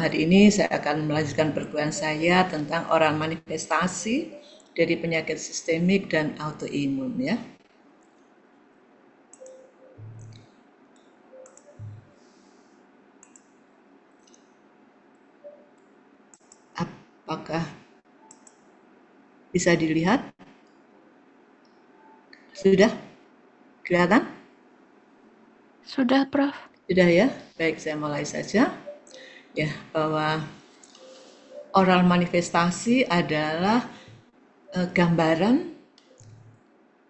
Hari ini saya akan melanjutkan perkuliahan saya tentang oral manifestasi dari penyakit sistemik dan autoimun ya. Apakah bisa dilihat? Sudah? Kelihatan? Sudah, Prof. Sudah ya? Baik, saya mulai saja. Ya, bahwa oral manifestasi adalah gambaran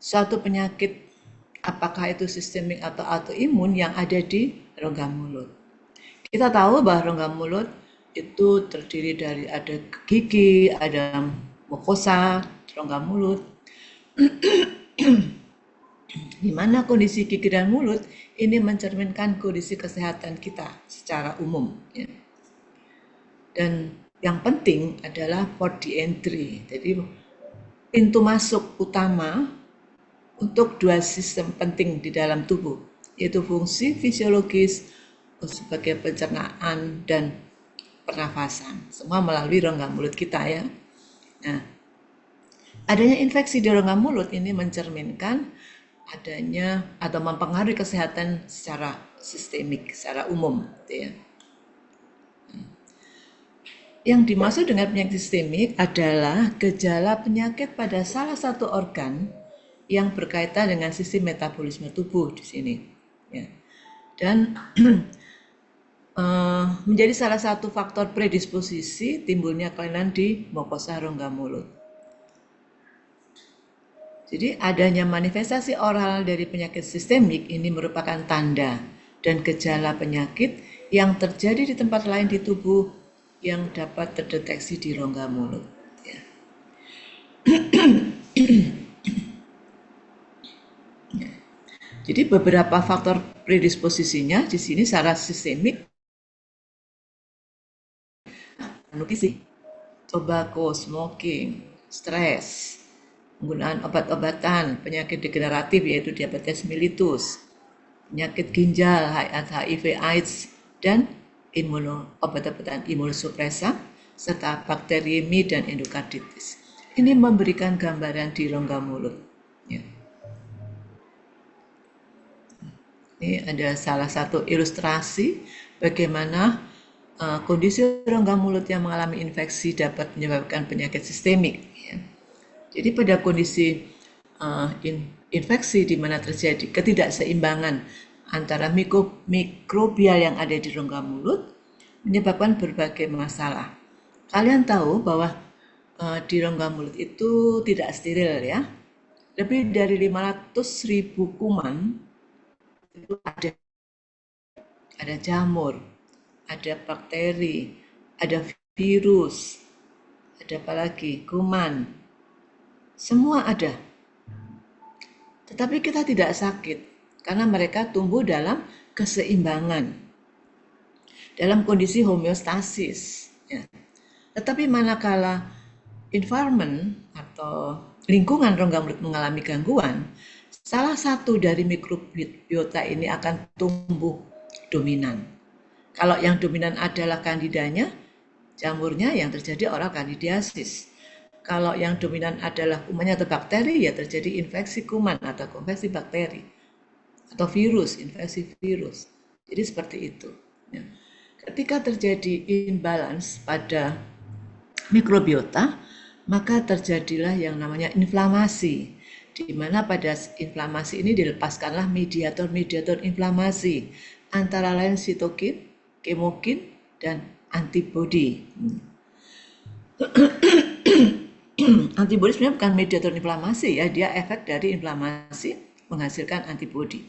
suatu penyakit, apakah itu sistemik atau autoimun, yang ada di rongga mulut. Kita tahu bahwa rongga mulut itu terdiri dari ada gigi, ada mukosa, rongga mulut, di mana kondisi gigi dan mulut ini mencerminkan kondisi kesehatan kita secara umum. Ya. Dan yang penting adalah port the entry, jadi pintu masuk utama untuk dua sistem penting di dalam tubuh, yaitu fungsi fisiologis sebagai pencernaan dan pernafasan, semua melalui rongga mulut kita ya. Nah, adanya infeksi di rongga mulut ini mencerminkan adanya atau mempengaruhi kesehatan secara sistemik, secara umum gitu ya. Yang dimaksud dengan penyakit sistemik adalah gejala penyakit pada salah satu organ yang berkaitan dengan sistem metabolisme tubuh di sini. Ya. Dan menjadi salah satu faktor predisposisi timbulnya kelainan di mukosa rongga mulut. Jadi adanya manifestasi oral dari penyakit sistemik ini merupakan tanda dan gejala penyakit yang terjadi di tempat lain di tubuh yang dapat terdeteksi di rongga mulut. Ya. Jadi beberapa faktor predisposisinya di sini secara sistemik, nutrisi, tobacco, smoking, stres, penggunaan obat-obatan, penyakit degeneratif yaitu diabetes mellitus, penyakit ginjal, HIV/AIDS, dan obat-obatan imunosupresan, serta bakteriemi dan endokarditis. Ini memberikan gambaran di rongga mulut. Ya. Ini ada salah satu ilustrasi bagaimana kondisi rongga mulut yang mengalami infeksi dapat menyebabkan penyakit sistemik. Ya. Jadi pada kondisi infeksi di mana terjadi ketidakseimbangan antara mikrobial yang ada di rongga mulut menyebabkan berbagai masalah. Kalian tahu bahwa di rongga mulut itu tidak steril ya. Lebih dari 500.000 kuman itu ada jamur, ada bakteri, ada virus, ada apa lagi, kuman, semua ada. Tetapi kita tidak sakit karena mereka tumbuh dalam keseimbangan, dalam kondisi homeostasis. Ya. Tetapi manakala environment atau lingkungan rongga mulut mengalami gangguan, salah satu dari mikrobiota ini akan tumbuh dominan. Kalau yang dominan adalah kandidanya, jamurnya, yang terjadi oral kandidiasis. Kalau yang dominan adalah kumannya atau bakteri, ya terjadi infeksi kuman atau infeksi bakteri. Atau virus, infeksi virus. Jadi seperti itu. Ya. Ketika terjadi imbalance pada mikrobiota, maka terjadilah yang namanya inflamasi. Di mana pada inflamasi ini dilepaskanlah mediator-mediator inflamasi. Antara lain sitokin, kemokin, dan antibodi. Antibodi sebenarnya bukan mediator inflamasi ya, dia efek dari inflamasi menghasilkan antibodi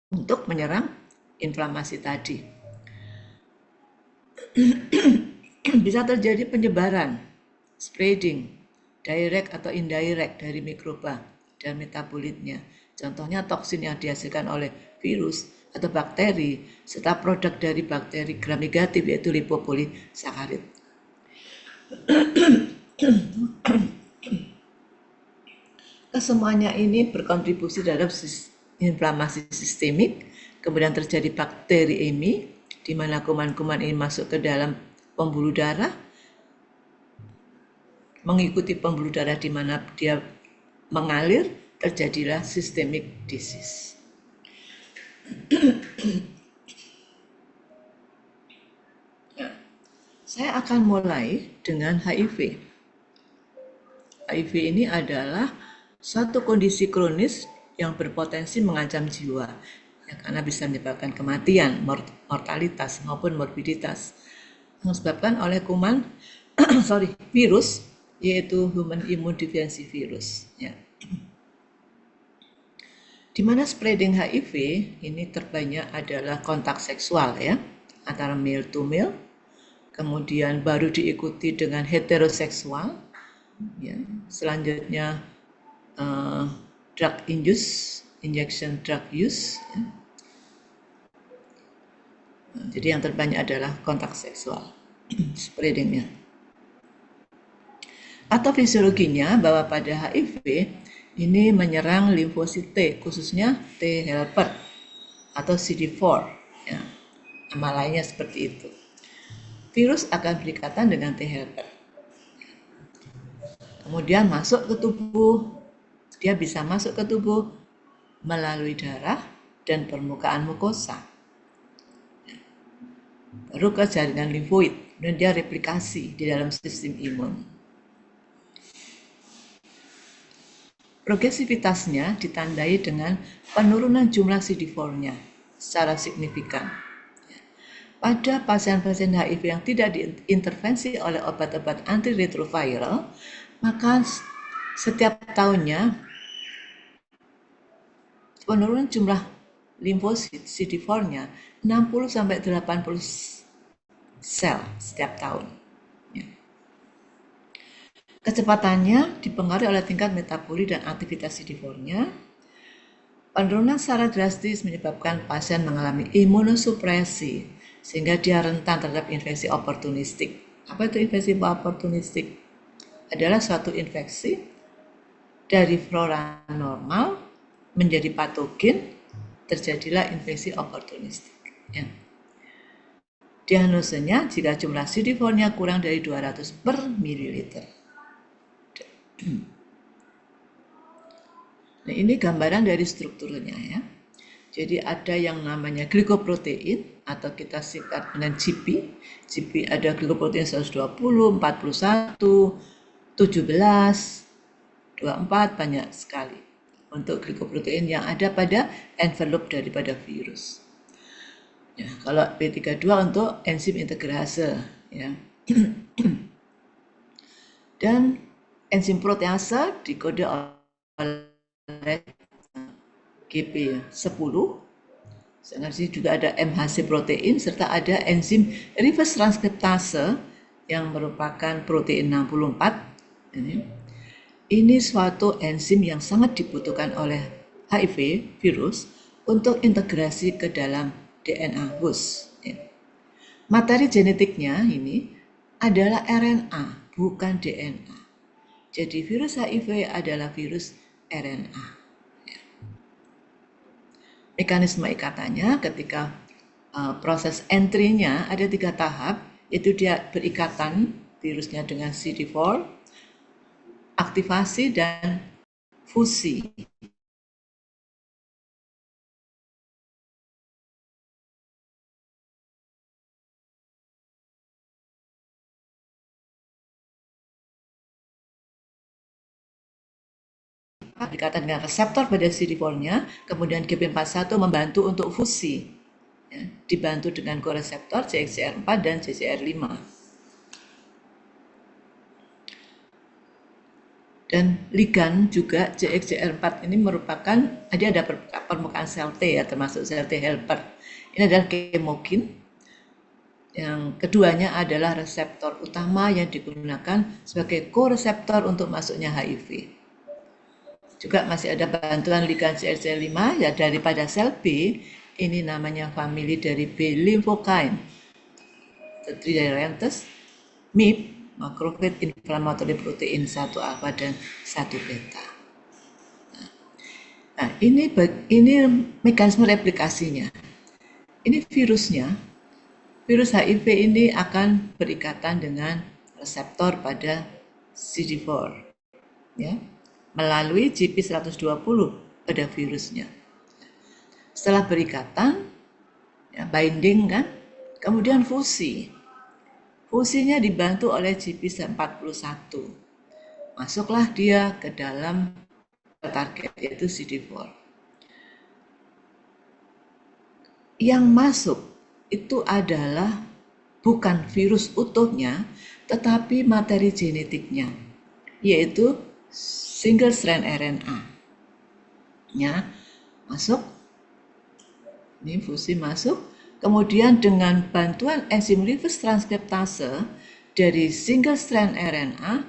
untuk menyerang inflamasi tadi. Bisa terjadi penyebaran, spreading, direct atau indirect dari mikroba dan metabolitnya. Contohnya toksin yang dihasilkan oleh virus atau bakteri, serta produk dari bakteri gram negatif yaitu lipopolisakarid. Kesemuanya ini berkontribusi terhadap inflamasi sistemik, kemudian terjadi bakteriemi, di mana kuman-kuman ini masuk ke dalam pembuluh darah, mengikuti pembuluh darah di mana dia mengalir, terjadilah systemic disease. Saya akan mulai dengan HIV. HIV ini adalah suatu kondisi kronis yang berpotensi mengancam jiwa, ya, karena bisa menyebabkan kematian, mortalitas maupun morbiditas, yang disebabkan oleh kuman, virus, yaitu Human Immunodeficiency Virus. Ya. Di mana spreading HIV ini terbanyak adalah kontak seksual, ya, antara male to male, kemudian baru diikuti dengan heteroseksual, ya. Selanjutnya drug injection drug use, ya. Jadi yang terbanyak adalah kontak seksual spreadingnya. Atau fisiologinya bahwa pada HIV ini menyerang limfosit T, khususnya T helper atau CD4, ya. Nama lainnya seperti itu. Virus akan berikatan dengan T helper. Kemudian masuk ke tubuh, dia bisa masuk ke tubuh melalui darah dan permukaan mukosa. Baru ke jaringan limfoid, dan dia replikasi di dalam sistem imun. Progresivitasnya ditandai dengan penurunan jumlah CD4-nya secara signifikan. Pada pasien-pasien HIV yang tidak diintervensi oleh obat-obat antiretroviral, maka setiap tahunnya penurunan jumlah limfosit CD4-nya 60-80 sel setiap tahun. Kecepatannya dipengaruhi oleh tingkat metabolit dan aktivitas CD4-nya. Penurunan secara drastis menyebabkan pasien mengalami imunosupresi, sehingga dia rentan terhadap infeksi oportunistik. Apa itu infeksi oportunistik? Adalah suatu infeksi dari flora normal menjadi patogen, terjadilah infeksi oportunistik. Ya. Diagnosenya jika jumlah CD4-nya kurang dari 200 per mililiter. Nah, ini gambaran dari strukturnya, ya. Jadi ada yang namanya glikoprotein atau kita singkat dengan GP. GP ada glikoprotein 120, 41, 17, 24, banyak sekali untuk glikoprotein yang ada pada envelope daripada virus. Ya, kalau B32 untuk enzim integrase, ya. Dan enzim protease dikode oleh GP10. Sedangkan sini juga ada MHC protein serta ada enzim reverse transkriptase yang merupakan protein 64. Ini suatu enzim yang sangat dibutuhkan oleh HIV virus untuk integrasi ke dalam DNA host. Materi genetiknya ini adalah RNA, bukan DNA. Jadi virus HIV adalah virus RNA. Mekanisme ikatannya ketika proses entry-nya ada 3 tahap, itu dia berikatan virusnya dengan CD4, aktivasi dan fusi. Berikatan dengan reseptor pada CD4-nya, kemudian GP41 membantu untuk fusi, ya, dibantu dengan koreseptor CXCR4 dan CCR5. Dan ligan juga CXCR4 ini merupakan, dia ada permukaan sel T, ya, termasuk sel T helper. Ini adalah chemokine. Yang keduanya adalah reseptor utama yang digunakan sebagai koreseptor untuk masuknya HIV. Juga masih ada bantuan ligan CXCR5 ya daripada sel B, ini namanya famili dari B lymphokine. Tridentous, MIP, macrophage inflammatory protein 1 alpha dan 1 beta. Nah, ini mekanisme replikasinya. Ini virusnya virus HIV ini akan berikatan dengan reseptor pada CD4, ya, melalui GP120 pada virusnya. Setelah berikatan, ya, binding kan, kemudian fusi. Fusinya dibantu oleh GP41. Masuklah dia ke dalam target, yaitu CD4. Yang masuk itu adalah bukan virus utuhnya, tetapi materi genetiknya, yaitu single strand RNA. Ya, masuk, ini fusi masuk, kemudian dengan bantuan enzim reverse transkriptase dari single strand RNA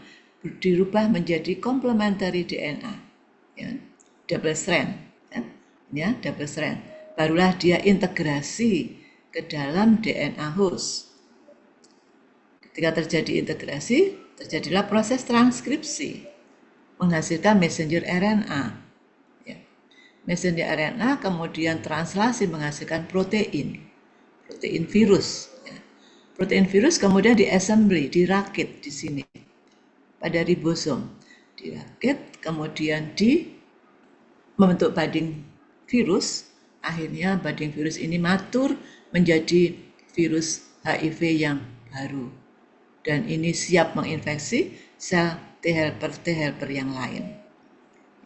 dirubah menjadi complementary DNA, ya, double strand, ya, double strand. Barulah dia integrasi ke dalam DNA host. Ketika terjadi integrasi, terjadilah proses transkripsi, menghasilkan messenger RNA. Ya. Messenger RNA kemudian translasi menghasilkan protein virus. Ya. Protein virus kemudian diassembly, dirakit di sini pada ribosom, dirakit kemudian membentuk bading virus. Akhirnya bading virus ini matur menjadi virus HIV yang baru, dan ini siap menginfeksi sel T helper yang lain.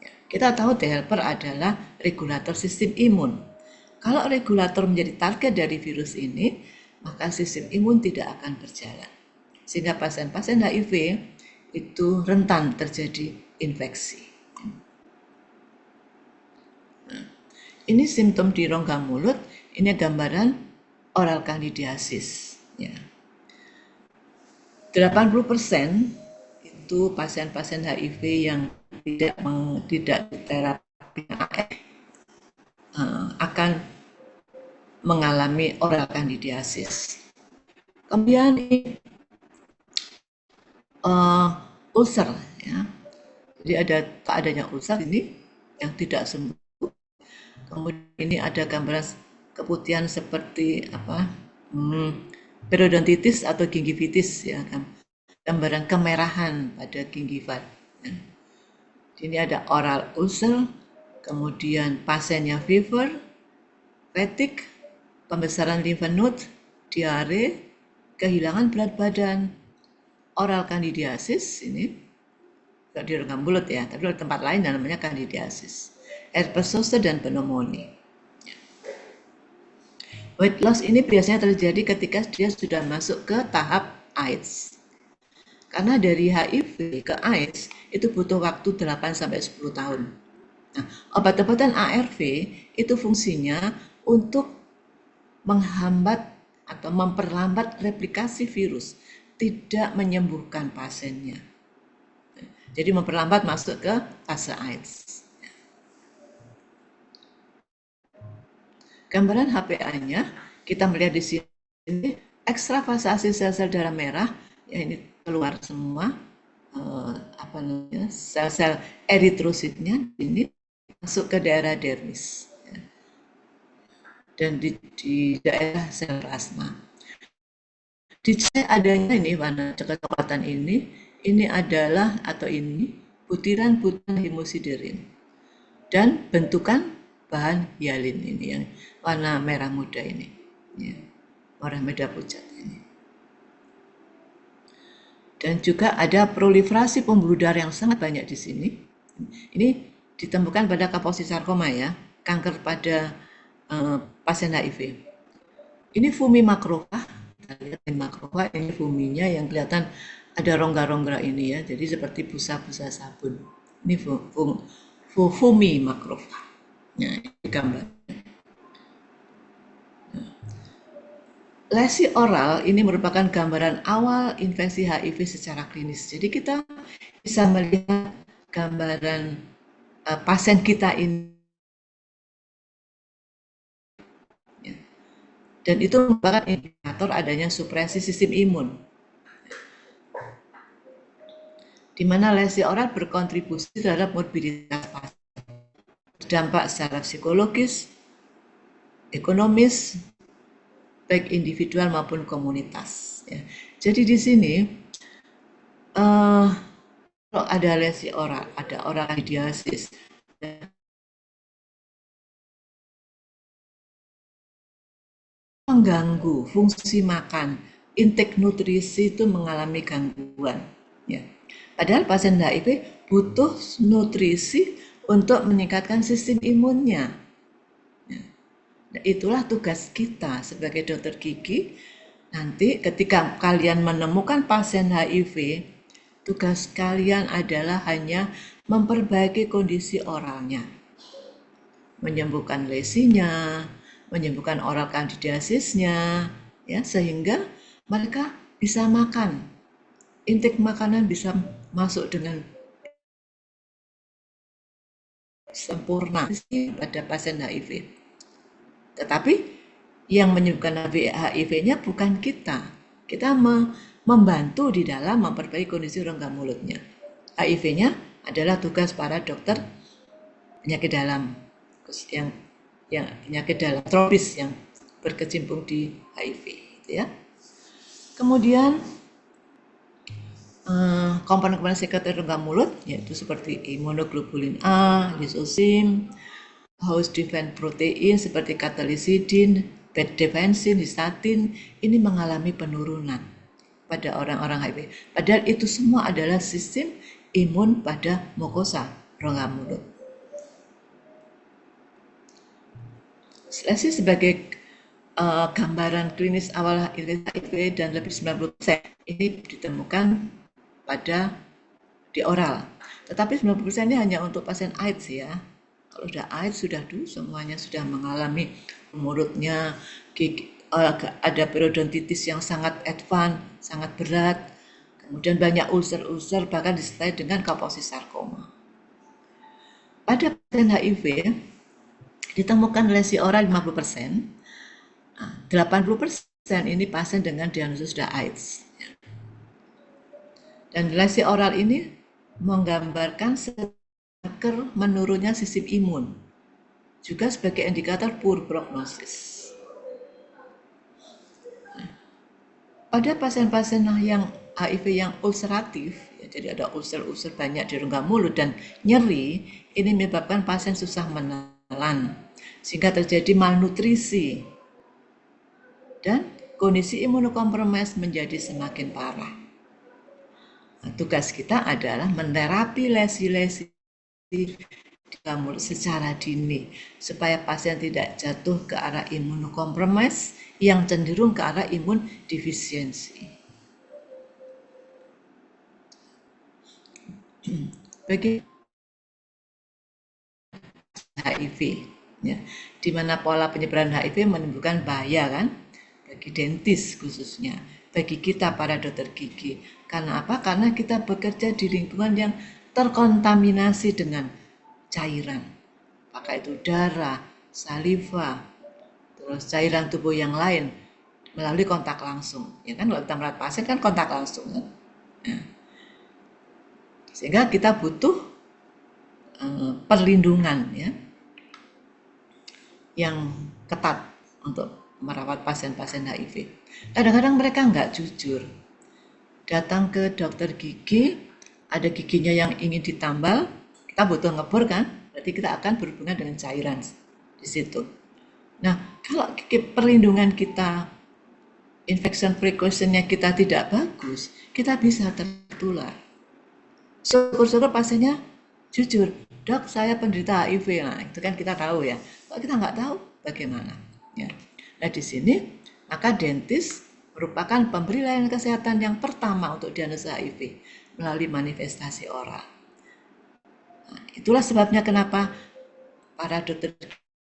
Ya, kita tahu T helper adalah regulator sistem imun. Kalau regulator menjadi target dari virus ini, maka sistem imun tidak akan berjalan, sehingga pasien-pasien HIV itu rentan terjadi infeksi. Ini simptom di rongga mulut, ini gambaran oral candidiasis. Ya. 80% itu pasien-pasien HIV yang tidak terapi AF akan mengalami oral candidiasis. Kemudian ulcer, ya. Jadi ada adanya ulcer ini yang tidak sembuh. Kemudian ini ada gambaran keputihan seperti periodontitis atau gingivitis, ya, gambaran kemerahan pada gingiva. Ya. Ini ada oral ulcer, kemudian pasiennya fever, fatigue, pembesaran lymph node, diare, kehilangan berat badan, oral candidiasis ini di rongga mulut, ya, tapi di tempat lain namanya candidiasis, herpes zoster dan pneumonia. Weight loss ini biasanya terjadi ketika dia sudah masuk ke tahap AIDS. Karena dari HIV ke AIDS itu butuh waktu 8-10 tahun. Nah, obat-obatan ARV itu fungsinya untuk menghambat atau memperlambat replikasi virus, tidak menyembuhkan pasiennya. Jadi memperlambat masuk ke fase AIDS. Gambaran HPA-nya kita melihat di sini ekstravasasi sel-sel darah merah, ya, ini keluar semua sel-sel eritrositnya ini masuk ke daerah dermis, ya, dan di daerah sel plasma. Dicek adanya ini warna kecoklatan ini adalah atau ini butiran-butiran hemosiderin dan bentukan bahan hialin ini yang warna merah muda ini, ya, warna merah pucat ini. Dan juga ada proliferasi pembuluh darah yang sangat banyak di sini. Ini ditemukan pada Kaposi sarkoma, ya, kanker pada pasien HIV. Ini fumi makrofag, kita lihat ini makrofag, ini fuminya yang kelihatan ada rongga-rongga ini, ya, jadi seperti busa-busa sabun. Ini fumi makrofag. Nah, ini gambar. Lesi oral ini merupakan gambaran awal infeksi HIV secara klinis. Jadi kita bisa melihat gambaran pasien kita ini, ya. Dan itu merupakan indikator adanya supresi sistem imun, di mana lesi oral berkontribusi terhadap morbiditas pasien, berdampak secara psikologis, ekonomis, baik individual maupun komunitas. Ya. Jadi di sini kalau ada lesi oral, ada oral candidiasis, mengganggu fungsi makan, intake nutrisi itu mengalami gangguan. Ya. Padahal pasien HIV butuh nutrisi untuk meningkatkan sistem imunnya. Nah, itulah tugas kita sebagai dokter gigi. Nanti ketika kalian menemukan pasien HIV, tugas kalian adalah hanya memperbaiki kondisi oralnya, menyembuhkan lesinya, menyembuhkan oral candidasisnya, ya, sehingga mereka bisa makan, intake makanan bisa masuk dengan sempurna pada pasien HIV. Tetapi yang menyembuhkan HIV-nya bukan kita. Kita membantu di dalam memperbaiki kondisi rongga mulutnya. HIV-nya adalah tugas para dokter penyakit dalam, yang penyakit dalam tropis yang berkecimpung di HIV, gitu ya. Kemudian komponen-komponen sekretory rongga mulut yaitu seperti imunoglobulin A, lisosim, host defense protein seperti katalisidin, bedefensin, histatin ini mengalami penurunan pada orang-orang HIV. Padahal itu semua adalah sistem imun pada mukosa rongga mulut. Lesi sebagai gambaran klinis awal HIV dan lebih 90% ini ditemukan pada di oral. Tetapi 90% ini hanya untuk pasien AIDS ya. Kalau sudah AIDS sudah semuanya sudah mengalami mulutnya ada periodontitis yang sangat advance, sangat berat. Kemudian banyak ulcer-ulcer bahkan disertai dengan Kaposi sarkoma. Pada pasien HIV ditemukan lesi oral 50%. 80% ini pasien dengan diagnosis sudah AIDS. Dan lesi oral ini menggambarkan marker menurunnya sistem imun, juga sebagai indikator poor prognosis. Pada pasien-pasien yang HIV yang ulceratif, ya, jadi ada ulcer-ulcer banyak di rongga mulut dan nyeri, ini menyebabkan pasien susah menelan, sehingga terjadi malnutrisi dan kondisi imunokompromis menjadi semakin parah. Nah, tugas kita adalah menerapi lesi-lesi di mulut secara dini supaya pasien tidak jatuh ke arah imunokompromis yang cenderung ke arah imun defisiensi. Bagi HIV, ya, di mana pola penyebaran HIV menimbulkan bahaya kan, bagi dentis khususnya, bagi kita para dokter gigi. Karena apa? Karena kita bekerja di lingkungan yang terkontaminasi dengan cairan, apakah itu darah, saliva, terus cairan tubuh yang lain melalui kontak langsung. Ya kan kalau kita merawat pasien kan kontak langsung kan. Ya. Sehingga kita butuh perlindungan ya yang ketat untuk merawat pasien-pasien HIV. Kadang-kadang mereka nggak jujur. Datang ke dokter gigi, ada giginya yang ingin ditambal, kita butuh ngebor kan? Berarti kita akan berhubungan dengan cairan di situ. Nah, kalau perlindungan kita, infection precaution-nya kita tidak bagus, kita bisa tertular. Syukur-syukur pasiennya jujur, dok saya penderita HIV, nah itu kan kita tahu ya. Kalau kita nggak tahu, bagaimana? Ya. Nah di sini maka dentis merupakan pemberi layanan kesehatan yang pertama untuk diagnosis HIV melalui manifestasi oral. Nah, itulah sebabnya kenapa para dokter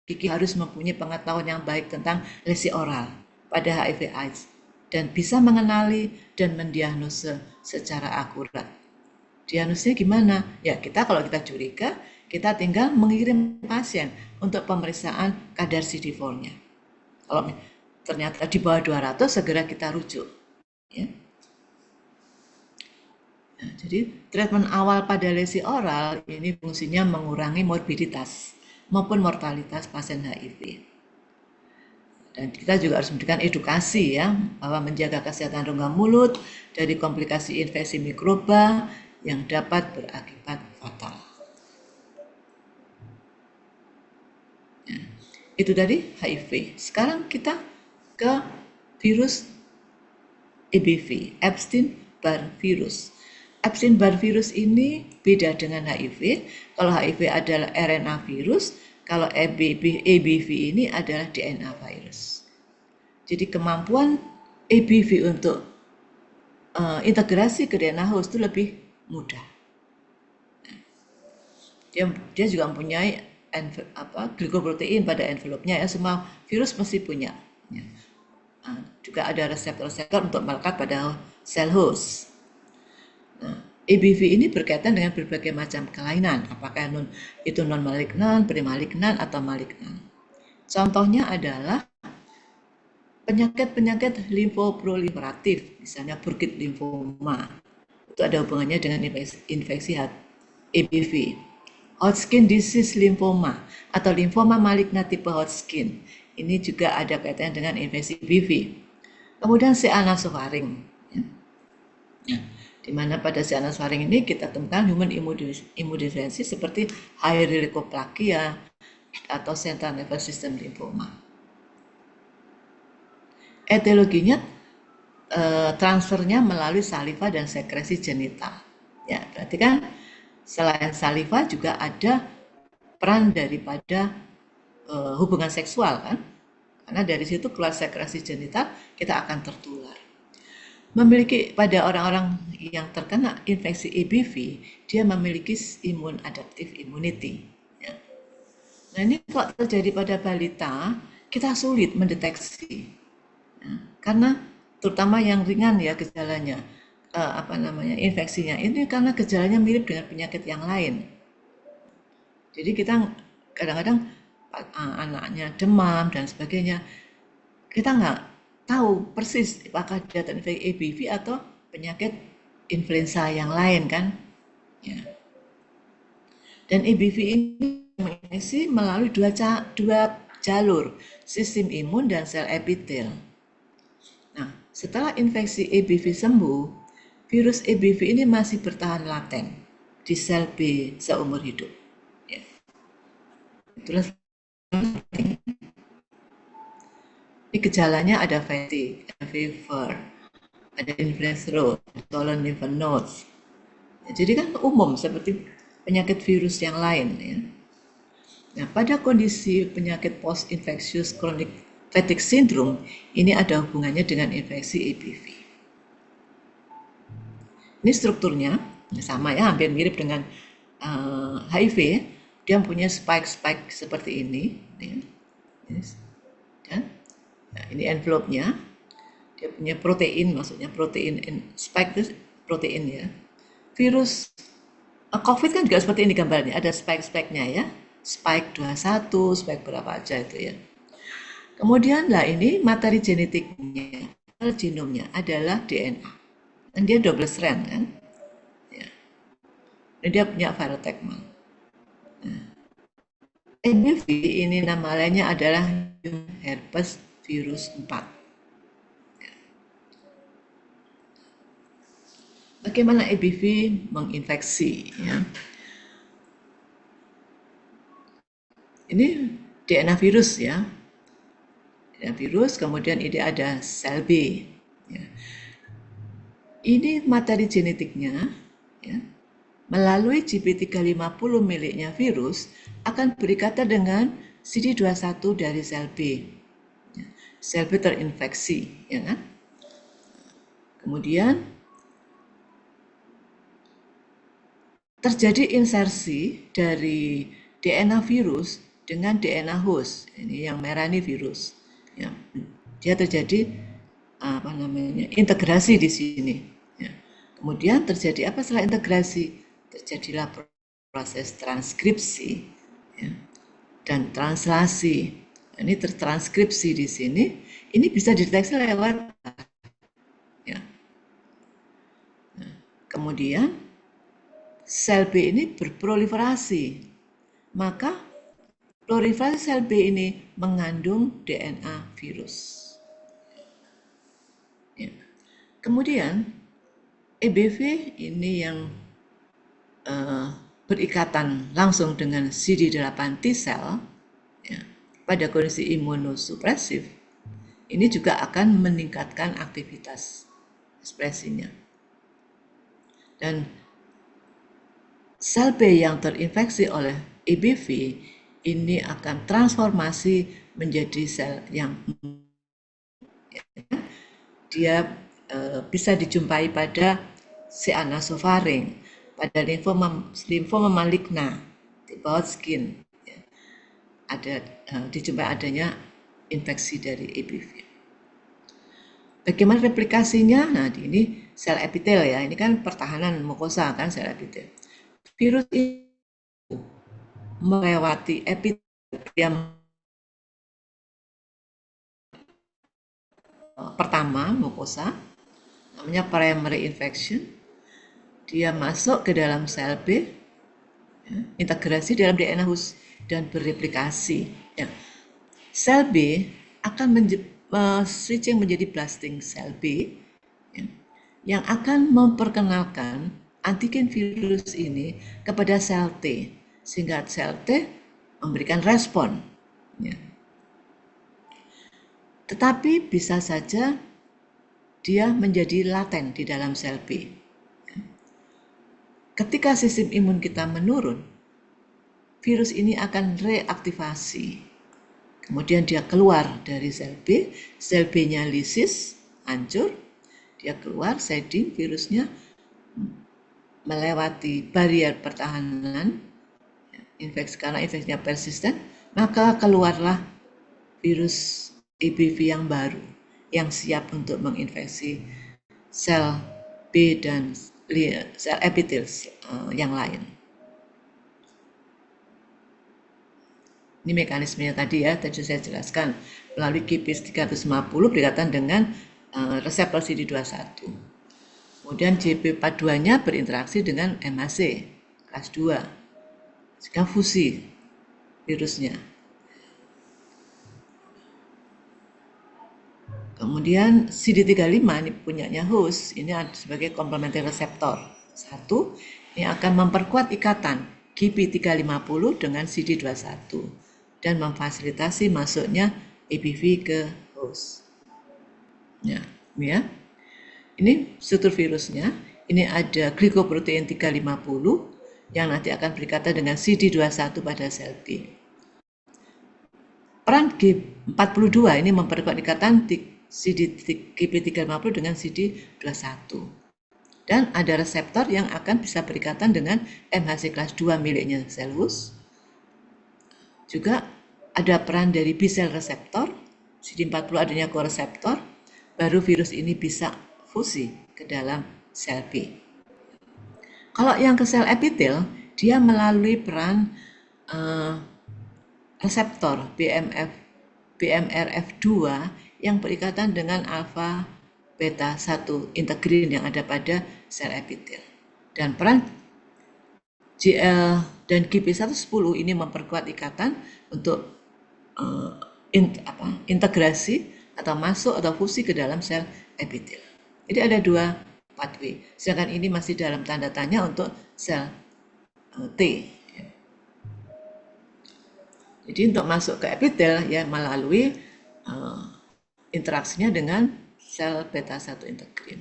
gigi harus mempunyai pengetahuan yang baik tentang lesi oral pada HIV/AIDS dan bisa mengenali dan mendiagnosa secara akurat. Diagnosisnya gimana? Ya kita kalau kita curiga, kita tinggal mengirim pasien untuk pemeriksaan kadar CD4-nya. Kalau ternyata di bawah 200, segera kita rujuk. Ya. Nah, jadi treatment awal pada lesi oral ini fungsinya mengurangi morbiditas maupun mortalitas pasien HIV. Dan kita juga harus memberikan edukasi ya, bahwa menjaga kesehatan rongga mulut dari komplikasi infeksi mikroba yang dapat berakibat fatal. Ya, itu dari HIV. Sekarang kita ke virus EBV, Epstein-Barr virus. Epstein-Barr virus ini beda dengan HIV. Kalau HIV adalah RNA virus, kalau EBV ini adalah DNA virus. Jadi kemampuan EBV untuk integrasi ke DNA host itu lebih mudah. Dia juga mempunyai glikoprotein pada envelope-nya ya, semua virus mesti punya. Ya. Juga ada reseptor-reseptor untuk melekat pada sel host. Nah, EBV ini berkaitan dengan berbagai macam kelainan, apakah itu non-malignan, premalignan, atau malignan. Contohnya adalah penyakit-penyakit limfoproliferatif, misalnya Burkitt limfoma. Itu ada hubungannya dengan infeksi EBV. Hodgkin disease lymphoma atau limfoma maligna tipe Hodgkin. Ini juga ada kaitannya dengan infeksi EBV. Kemudian C. anaphosaring. Ya, di mana pada C. anaphosaring ini kita temukan human immunodeficiency seperti Helicobacter atau central nervous system lymphoma. Etiologinya transfernya melalui saliva dan sekresi genital. Ya, berarti kan selain saliva juga ada peran daripada hubungan seksual kan? Karena dari situ keluar sekresi genital, kita akan tertular. Memiliki pada orang-orang yang terkena infeksi EBV, dia memiliki imun adaptive immunity. Ya. Nah ini kalau terjadi pada balita, kita sulit mendeteksi. Ya, karena terutama yang ringan ya gejalanya, infeksinya ini karena gejalanya mirip dengan penyakit yang lain. Jadi kita kadang-kadang anaknya demam dan sebagainya, kita nggak tahu persis apakah dia terinfeksi EBV atau penyakit influenza yang lain kan. Ya. Dan EBV ini menginfeksi melalui dua jalur, sistem imun dan sel epitel. Nah, setelah infeksi EBV sembuh, virus EBV ini masih bertahan laten di sel B seumur hidup. Ya. Itulah ini gejalanya ada fatigue, ada fever, ada influenza throat, swollen lymph nodes. Ya, jadi kan umum seperti penyakit virus yang lain. Ya. Nah, pada kondisi penyakit post-infectious chronic fatigue syndrome, ini ada hubungannya dengan infeksi EBV. Ini strukturnya sama ya, hampir mirip dengan HIV. Dia punya spike-spike seperti ini. Ya. Yes. Dan nah, ini envelope-nya, dia punya protein, maksudnya protein spike itu protein ya. Virus COVID kan juga seperti ini gambarnya, ada spike-spike-nya ya, spike 21, spike berapa aja itu ya. Kemudian lah ini materi genetiknya, genomnya adalah DNA, dan dia double strand kan, ya. Dan dia punya viral tagma. Nah, EBV ini nama lainnya adalah herpes virus 4. Bagaimana EBV menginfeksi? Ya. Ini DNA virus ya, DNA virus. Kemudian ini ada sel B. Ya. Ini materi genetiknya, ya, melalui GP350 miliknya virus akan berikatan dengan CD21 dari sel B. Ya. Sel B terinfeksi, ya kan? Kemudian terjadi insersi dari DNA virus dengan DNA host. Ini yang merah ini virus. Ya, dia terjadi integrasi di sini. Ya. Kemudian terjadi apa setelah integrasi? Terjadilah proses transkripsi ya, dan translasi. Ini tertranskripsi di sini. Ini bisa dideteksi lewat. Ya. Nah, kemudian sel B ini berproliferasi, maka Proliferasi sel B ini mengandung DNA virus. Ya. Kemudian EBV ini yang berikatan langsung dengan CD8 T cell ya, pada kondisi imunosupresif, ini juga akan meningkatkan aktivitas ekspresinya. Dan sel B yang terinfeksi oleh EBV ini akan transformasi menjadi sel yang dia bisa dijumpai pada cyanosofaring, pada limfoma maligna di bawah skin, ya. Dijumpai adanya infeksi dari EBV. Bagaimana replikasinya? Nah, ini sel epitel ya, ini kan pertahanan mukosa kan sel epitel. Virus ini melewati epitel yang pertama mukosa, namanya primary infection. Dia masuk ke dalam sel B, ya, integrasi dalam DNA host dan bereplikasi. Ya. Sel B akan switching menjadi blasting sel B, ya, yang akan memperkenalkan antigen virus ini kepada sel T, sehingga sel T memberikan respon. Ya. Tetapi bisa saja dia menjadi laten di dalam sel B. Ketika sistem imun kita menurun, virus ini akan reaktivasi. Kemudian dia keluar dari sel B-nya lisis, hancur, dia keluar, shedding, virusnya melewati barrier pertahanan, infeksi karena infeksinya persisten, maka keluarlah virus EBV yang baru, yang siap untuk menginfeksi sel B dan sel epitel yang lain. Ini mekanismenya tadi ya, tadi saya jelaskan melalui KIPIS 350 berkaitan dengan reseptor CD21. Kemudian JP42-nya berinteraksi dengan MHC kelas 2, sehingga fusi virusnya. Kemudian CD35 ini punyanya host, ini sebagai komplementer reseptor. Satu, ini akan memperkuat ikatan GP350 dengan CD21 dan memfasilitasi masuknya EBV ke host. Ya, ini ya. Ini struktur virusnya. Ini ada glikoprotein 350 yang nanti akan berikatan dengan CD21 pada sel B. Peran G42 ini memperkuat ikatan GP350 dengan CD21. Dan ada reseptor yang akan bisa berikatan dengan MHC kelas 2 miliknya sel host. Juga ada peran dari B-cell reseptor, CD40 adanya koreseptor, baru virus ini bisa fusi ke dalam sel B. Kalau yang ke sel epitel, dia melalui peran reseptor BMRF2 yang berikatan dengan alfa beta 1 integrin yang ada pada sel epitel. Dan peran GL dan GP110 ini memperkuat ikatan untuk integrasi atau masuk atau fusi ke dalam sel epitel. Jadi ada dua pathway. Sedangkan ini masih dalam tanda tanya untuk sel T. Jadi untuk masuk ke epitel ya melalui interaksinya dengan sel beta 1 integrin.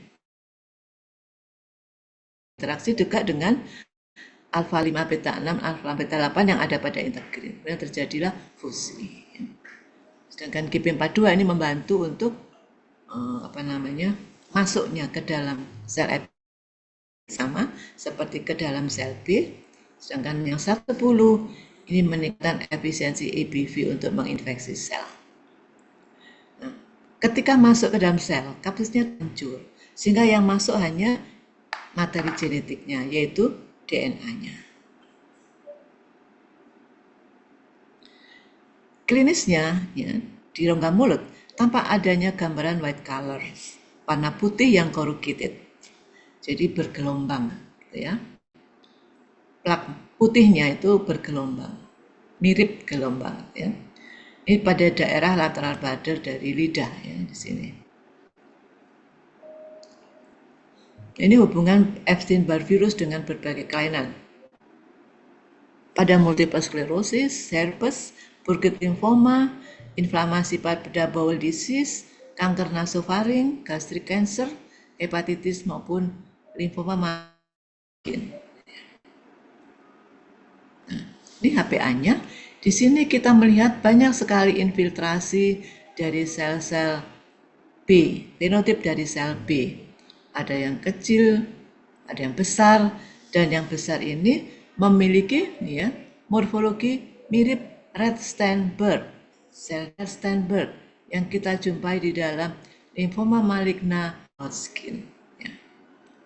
Interaksi dekat dengan alfa 5 beta 6, alfa beta 8 yang ada pada integrin. Kemudian terjadilah fusi. Sedangkan GP42 ini membantu untuk masuknya ke dalam sel epitel sama seperti ke dalam sel B. Sedangkan yang 10 ini meningkatkan efisiensi EBV untuk menginfeksi sel. Nah, ketika masuk ke dalam sel, kapsisnya hancur, sehingga yang masuk hanya materi genetiknya, yaitu DNA-nya. Klinisnya, ya, di rongga mulut tampak adanya gambaran white color, warna putih yang corrugated, jadi bergelombang, gitu ya. Plak putihnya itu bergelombang. mirip gelombang ya. Ini pada daerah lateral badan dari lidah ya di sini. Ini hubungan Epstein-Barr virus dengan berbagai kelainan. Pada multiple sclerosis, herpes, Burkitt lymphoma, inflamasi pada bowel disease, kanker nasofaring, gastric cancer, hepatitis maupun limfoma makin. Nah, ini HPA-nya. Di sini kita melihat banyak sekali infiltrasi dari sel-sel B, fenotip dari sel B. Ada yang kecil, ada yang besar, dan yang besar ini memiliki ya, morfologi mirip Red Steinberg, sel Red Steinberg yang kita jumpai di dalam limfoma maligna Hodgkin. Ya.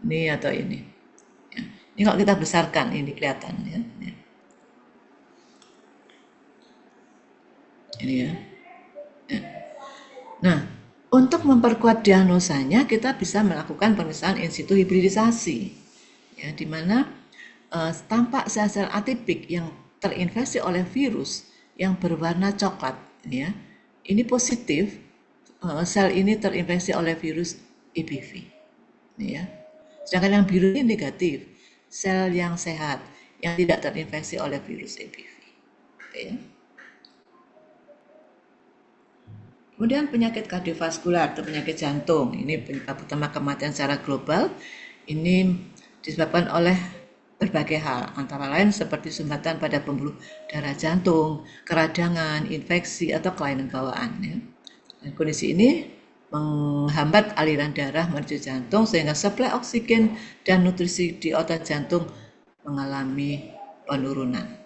Ini atau ini. Ya. Ini kalau kita besarkan ini kelihatan ya. Ya. Ini ya. Ya. Nah, untuk memperkuat diagnosanya kita bisa melakukan pemeriksaan in situ hibridisasi, ya, di mana tampak sel-sel atipik yang terinfeksi oleh virus yang berwarna coklat, ya, ini positif, sel ini terinfeksi oleh virus EBV, ya. Sedangkan yang biru ini negatif, sel yang sehat yang tidak terinfeksi oleh virus EBV, ya. Kemudian penyakit kardiovaskular atau penyakit jantung, ini penyebab utama kematian secara global. Ini disebabkan oleh berbagai hal, antara lain seperti sumbatan pada pembuluh darah jantung, keradangan, infeksi, atau kelainan bawaan. Ya. Dan kondisi ini menghambat aliran darah menuju jantung sehingga suplai oksigen dan nutrisi di otot jantung mengalami penurunan.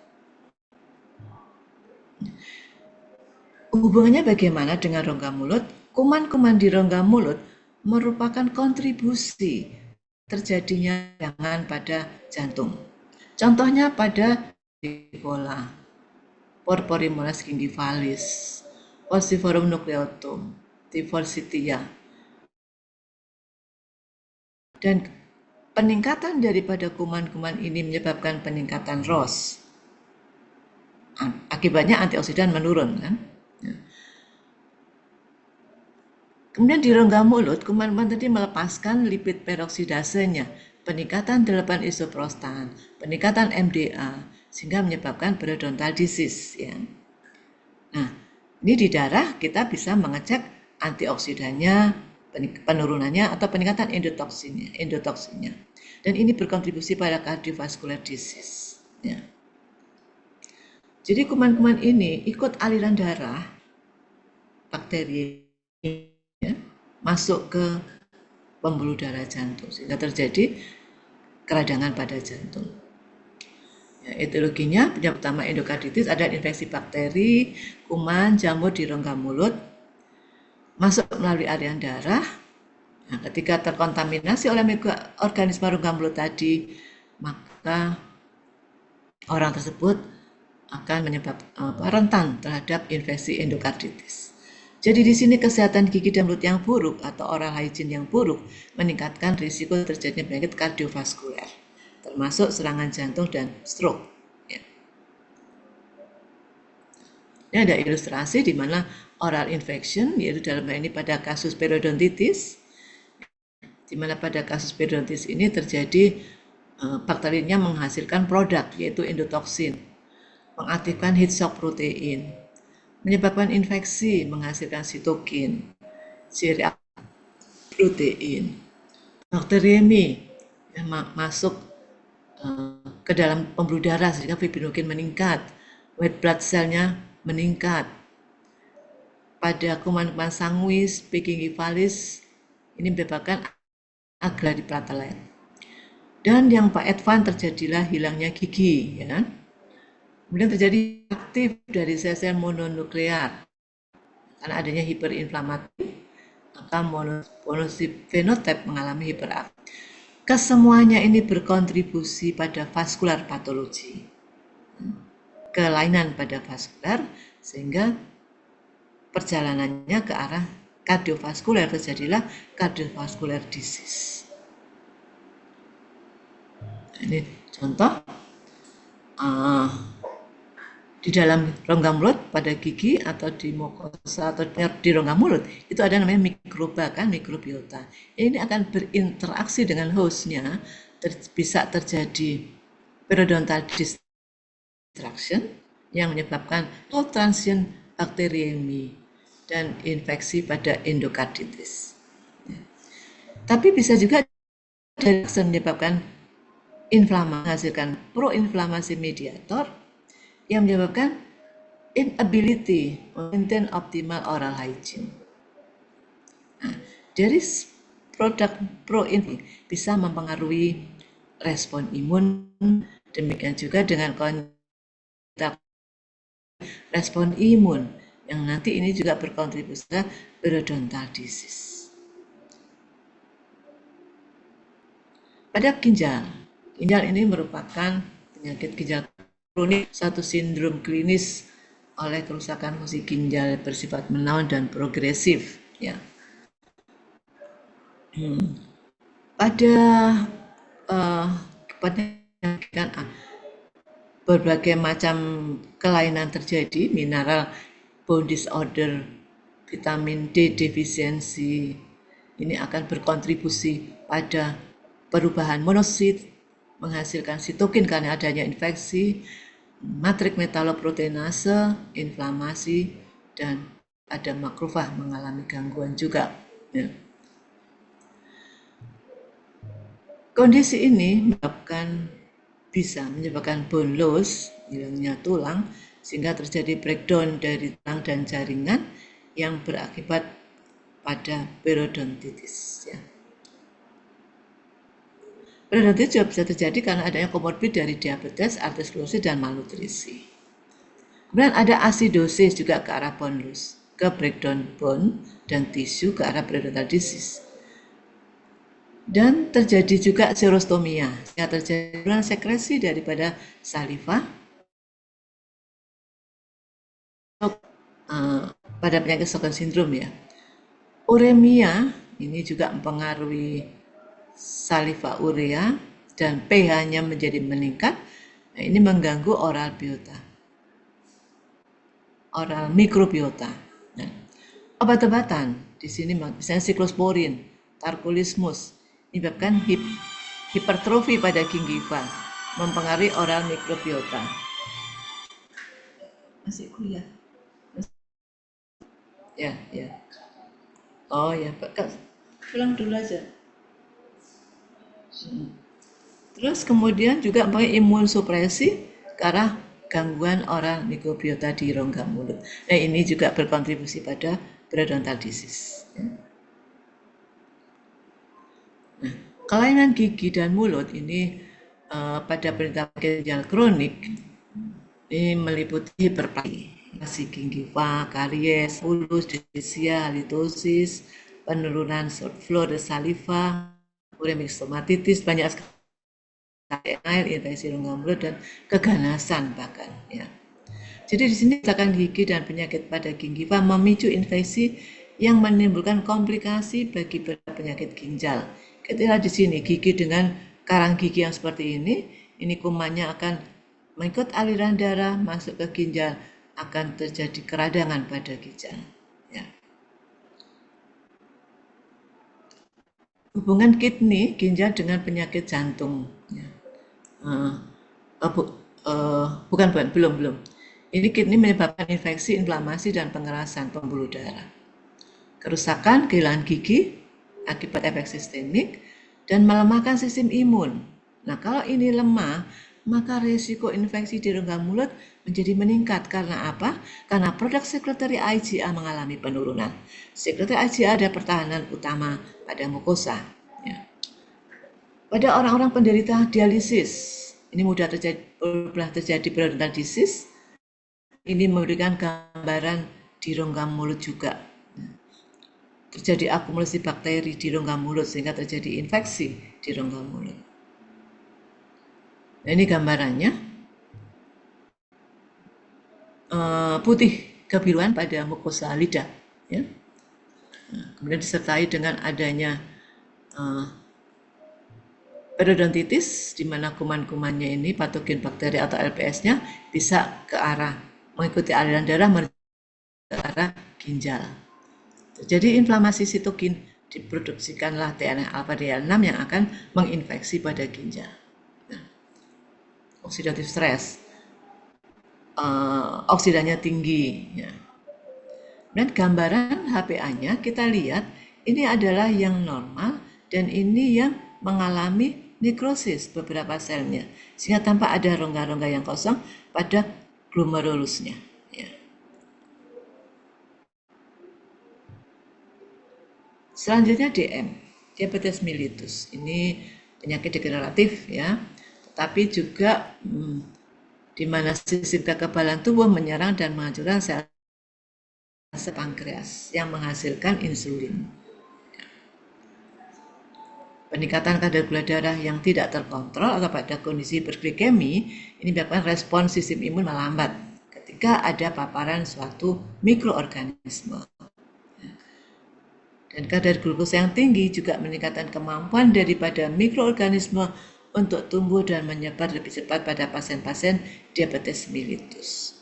Hubungannya bagaimana dengan rongga mulut? Kuman-kuman di rongga mulut merupakan kontribusi terjadinya gangguan pada jantung. Contohnya pada Ebola, Porphyromonas gingivalis, Falciparum nucleatum, Tifositia. Dan peningkatan daripada kuman-kuman ini menyebabkan peningkatan ROS. Akibatnya antioksidan menurun kan? Kemudian di rongga mulut, kuman-kuman tadi melepaskan lipid peroksidasenya, peningkatan 8 isoprostan, peningkatan MDA, sehingga menyebabkan periodontal disease. Ya. Nah, ini di darah kita bisa mengecek antioksidannya, penurunannya, atau peningkatan endotoksinnya. Dan ini berkontribusi pada cardiovascular disease. Ya. Jadi kuman-kuman ini ikut aliran darah, bakteri ya, masuk ke pembuluh darah jantung sehingga terjadi keradangan pada jantung. Ya, etiologinya penyebab utama endokarditis ada infeksi bakteri, kuman, jamur di rongga mulut, masuk melalui aliran darah. Nah, ketika terkontaminasi oleh mikroorganisme rongga mulut tadi, maka orang tersebut akan menyebabkan rentan terhadap infeksi endokarditis. Jadi di sini kesehatan gigi dan mulut yang buruk atau oral hygiene yang buruk meningkatkan risiko terjadinya penyakit kardiovaskuler, termasuk serangan jantung dan stroke. Ya. Ini ada ilustrasi di mana oral infection, yaitu dalam hal ini pada kasus periodontitis, di mana pada kasus periodontitis ini terjadi bakterinya menghasilkan produk yaitu endotoksin, mengaktifkan heat shock protein, menyebabkan infeksi, menghasilkan sitokin, C-reaktif protein, bakteriemi yang masuk ke dalam pembuluh darah sehingga fibrinogen meningkat, white blood cell-nya meningkat. Pada kuman-kuman sanguis, P. gingivalis, ini menyebabkan agar di platelet. Dan yang Pak Advan terjadilah hilangnya gigi, ya. Kemudian terjadi aktif dari sel-sel mononuklear karena adanya hiperinflamasi, maka monofenotip mengalami hiperaktif. Kesemuanya ini berkontribusi pada vaskular patologi, kelainan pada vaskular, sehingga perjalanannya ke arah kardiovaskuler, terjadilah cardiovascular disease. Ini contoh di dalam rongga mulut pada gigi atau di mukosa atau di rongga mulut itu ada namanya mikroba kan, mikrobiota. Ini akan berinteraksi dengan hostnya, bisa terjadi periodontal destruction yang menyebabkan transient bakteriemi dan infeksi pada endokarditis. Tapi bisa juga menyebabkan inflamasi, menghasilkan proinflamasi mediator yang menyebabkan inability maintain optimal oral hygiene. Nah, dari produk proinflamasi bisa mempengaruhi respon imun, demikian juga dengan respon imun yang nanti ini juga berkontribusi ke periodontal disease. Pada ginjal ini merupakan penyakit ginjal kronik, satu sindrom klinis oleh kerusakan fungsi ginjal bersifat menaun dan progresif. Ya. Pada berbagai macam kelainan terjadi, mineral bone disorder, vitamin D defisiensi, ini akan berkontribusi pada perubahan monosit, menghasilkan sitokin karena adanya infeksi, matrik metaloproteinase, inflamasi, dan ada makrofag mengalami gangguan juga. Ya. Kondisi ini bisa menyebabkan bone loss, hilangnya tulang, sehingga terjadi breakdown dari tulang dan jaringan yang berakibat pada periodontitis. Ya. Periodontitis juga bisa terjadi karena adanya komorbid dari diabetes, arteriosklerosis, dan malnutrisi. Kemudian ada asidosis juga ke arah bone loss, ke breakdown bone dan tisu ke arah periodontal disease. Dan terjadi juga serostomia, yang terjadi sekresi daripada saliva pada penyakit Stockholm syndrome ya. Uremia ini juga mempengaruhi saliva urea dan pH-nya menjadi meningkat. Nah, ini mengganggu oral biota, oral mikrobiota. Nah, obat-obatan di sini misalnya siklosporin, tarkolismus, menyebabkan hipertrofi pada gingiva, mempengaruhi oral mikrobiota. Masih kuliah? Ya. Oh ya, pulang dulu aja. Terus kemudian juga imun supresi ke arah gangguan oral mikrobiota di rongga mulut. Nah, ini juga berkontribusi pada periodontal disease. Nah, kelainan gigi dan mulut ini pada penderita ginjal kronik ini meliputi hiperplasia gingiva, karies, ulus, dispepsia, halitosis, penurunan flow de saliva, uremic stomatitis, banyak sekali air, infeksi rongga mulut, dan keganasan bahkan. Ya. Jadi di sini kecelakaan gigi dan penyakit pada gingiva memicu infeksi yang menimbulkan komplikasi bagi penyakit ginjal. Ketika di sini gigi dengan karang gigi yang seperti ini kumannya akan mengikut aliran darah masuk ke ginjal, akan terjadi keradangan pada ginjal. Ya. Hubungan kidney, ginjal dengan penyakit jantung. Ya. Belum. Ini kidney menyebabkan infeksi, inflamasi, dan pengerasan pembuluh darah. Kerusakan, kehilangan gigi akibat efek sistemik, dan melemahkan sistem imun. Nah, kalau ini lemah, maka risiko infeksi di rongga mulut menjadi meningkat. Karena apa? Karena produk sekretari IgA mengalami penurunan. Sekretari IgA ada pertahanan utama pada mukosa. Ya. Pada orang-orang penderita dialisis, ini mudah terjadi periodontal disease. Ini memberikan gambaran di rongga mulut juga. Terjadi akumulasi bakteri di rongga mulut sehingga terjadi infeksi di rongga mulut. Nah, ini gambarannya. Putih kebiruan pada mukosa lidah. Ya. Nah, kemudian disertai dengan adanya periodontitis, di mana kuman-kumannya ini, patogen bakteri atau LPS-nya bisa ke arah mengikuti aliran darah menuju ke arah ginjal. Jadi inflamasi sitokin diproduksikanlah TNF alfa DL6 yang akan menginfeksi pada ginjal. Nah, oxidative stress, oksidanya tinggi. Ya. Dan gambaran HPA-nya kita lihat ini adalah yang normal dan ini yang mengalami nekrosis beberapa selnya, sehingga tampak ada rongga-rongga yang kosong pada glomerulusnya. Ya. Selanjutnya DM, diabetes mellitus. Ini penyakit degeneratif ya, tetapi juga di mana sistem kekebalan tubuh menyerang dan menghancurkan sel pankreas yang menghasilkan insulin. Peningkatan kadar gula darah yang tidak terkontrol atau pada kondisi hiperglikemi ini menyebabkan respons sistem imun melambat ketika ada paparan suatu mikroorganisme. Dan kadar glukosa yang tinggi juga meningkatkan kemampuan daripada mikroorganisme untuk tumbuh dan menyebar lebih cepat pada pasien-pasien diabetes mellitus.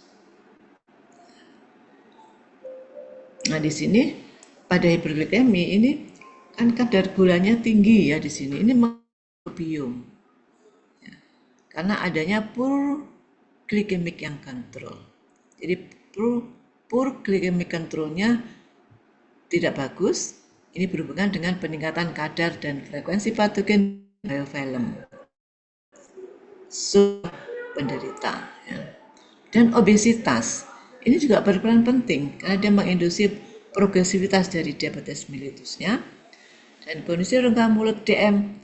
Nah, di sini pada hiperglikemi ini kan kadar gulanya tinggi ya di sini. Ini microbiome. Ya, karena adanya poor glycemic yang control. Jadi poor glycemic controlnya tidak bagus. Ini berhubungan dengan peningkatan kadar dan frekuensi patogen biofilm penderita. Ya. Dan obesitas ini juga berperan penting karena dia menginduksi progresivitas dari diabetes mellitusnya. Dan kondisi rongga mulut DM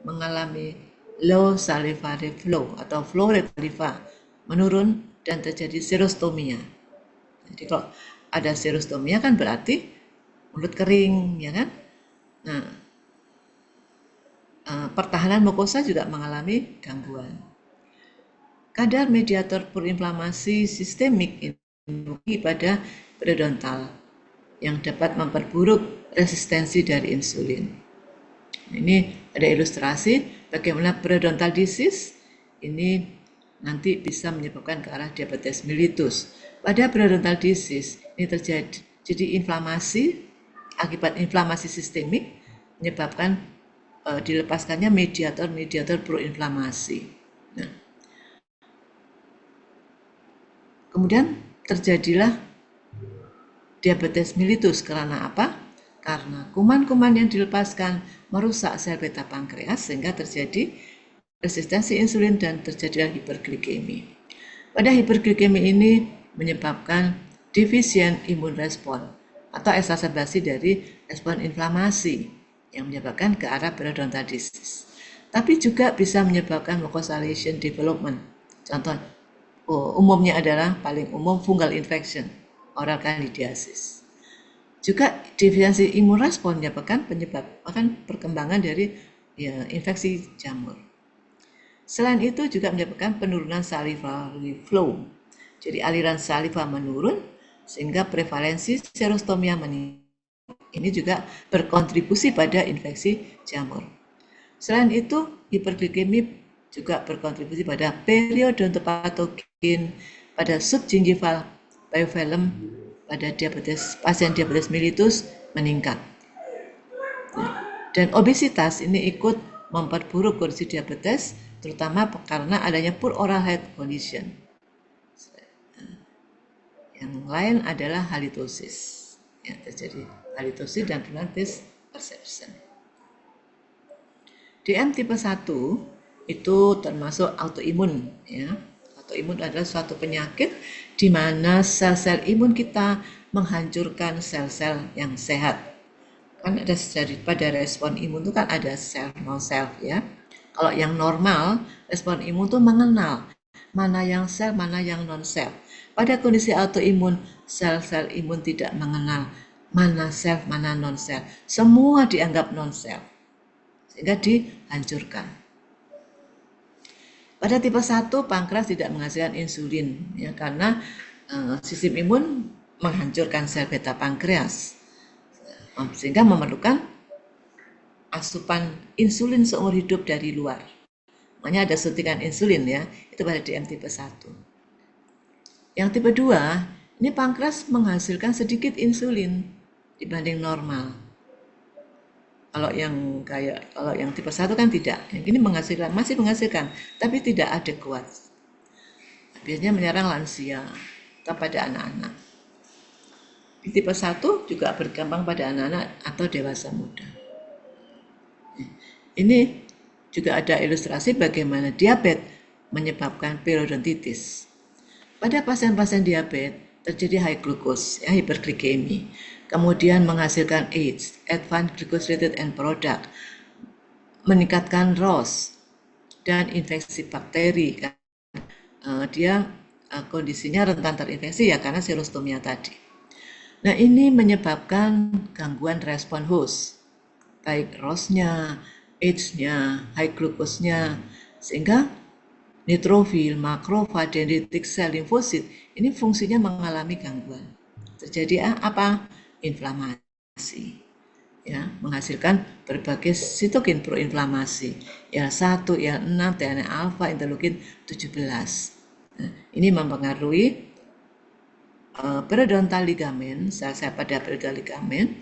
mengalami low salivary flow atau flow rate saliva menurun dan terjadi serostomia. Jadi kalau ada serostomia kan berarti mulut kering, ya kan? Nah, pertahanan mukosa juga mengalami gangguan. Kadar mediator proinflamasi sistemik ini pada periodontal yang dapat memperburuk resistensi dari insulin. Ini ada ilustrasi bagaimana periodontal disease ini nanti bisa menyebabkan ke arah diabetes mellitus. Pada periodontal disease ini terjadi inflamasi akibat inflamasi sistemik menyebabkan dilepaskannya mediator proinflamasi. Nah, kemudian terjadilah diabetes mellitus karena apa? Karena kuman-kuman yang dilepaskan merusak sel beta pankreas sehingga terjadi resistensi insulin dan terjadilah hiperglikemi. Pada hiperglikemi ini menyebabkan deficient immune response atau exacerbasi dari respon inflamasi yang menyebabkan ke arah periodontal disease. Tapi juga bisa menyebabkan mucosal lesion development. Contoh umumnya adalah paling umum fungal infection, oral candidiasis. Juga defisiensi imun respon menyebabkan perkembangan dari infeksi jamur. Selain itu juga menyebabkan penurunan salivary flow. Jadi aliran saliva menurun sehingga prevalensi serostomia meningkat. Ini juga berkontribusi pada infeksi jamur. Selain itu, hiperglikemi juga berkontribusi pada periodontopatogen, pada subgingival biofilm pada pasien diabetes mellitus meningkat. Dan obesitas ini ikut memperburuk kondisi diabetes, terutama karena adanya poor oral health condition. Yang lain adalah halitosis. Ya, terjadi halitosis dan penurunan perception. DM tipe 1 itu termasuk autoimun ya. Autoimun adalah suatu penyakit di mana sel-sel imun kita menghancurkan sel-sel yang sehat. Kan ada pada respon imun itu kan ada self non self ya. Kalau yang normal, respon imun itu mengenal mana yang sel, mana yang non self. Pada kondisi autoimun, sel-sel imun tidak mengenal mana self, mana non self. Semua dianggap non self. Sehingga dihancurkan. Pada tipe 1, pankreas tidak menghasilkan insulin ya karena sistem imun menghancurkan sel beta pankreas. Sehingga memerlukan asupan insulin seumur hidup dari luar. Makanya ada suntikan insulin ya, itu pada DM tipe 1. Yang tipe 2, ini pankreas menghasilkan sedikit insulin dibanding normal. Kalau yang tipe 1 kan tidak. Yang ini masih menghasilkan, tapi tidak adekuat. Biasanya menyerang lansia atau pada anak-anak. Tipe 1 juga berkembang pada anak-anak atau dewasa muda. Ini juga ada ilustrasi bagaimana diabetes menyebabkan periodontitis. Pada pasien-pasien diabetes terjadi high glucose, hiperglikemi, kemudian menghasilkan AIDS, advanced glucose-related end product, meningkatkan ROS dan infeksi bakteri. Dia kondisinya rentan terinfeksi ya karena serostomia tadi. Nah, ini menyebabkan gangguan respon host, baik ROS-nya, AIDS-nya, high glucose-nya, sehingga neutrofil, makrofag, dendritic cell, limfosit ini fungsinya mengalami gangguan. Terjadi apa? Inflamasi. Ya, menghasilkan berbagai sitokin proinflamasi, IL-1, IL-6, TNF alfa, interleukin 17. Nah, ini mempengaruhi periodontal ligamen, sel-sel pada periodontal ligamen,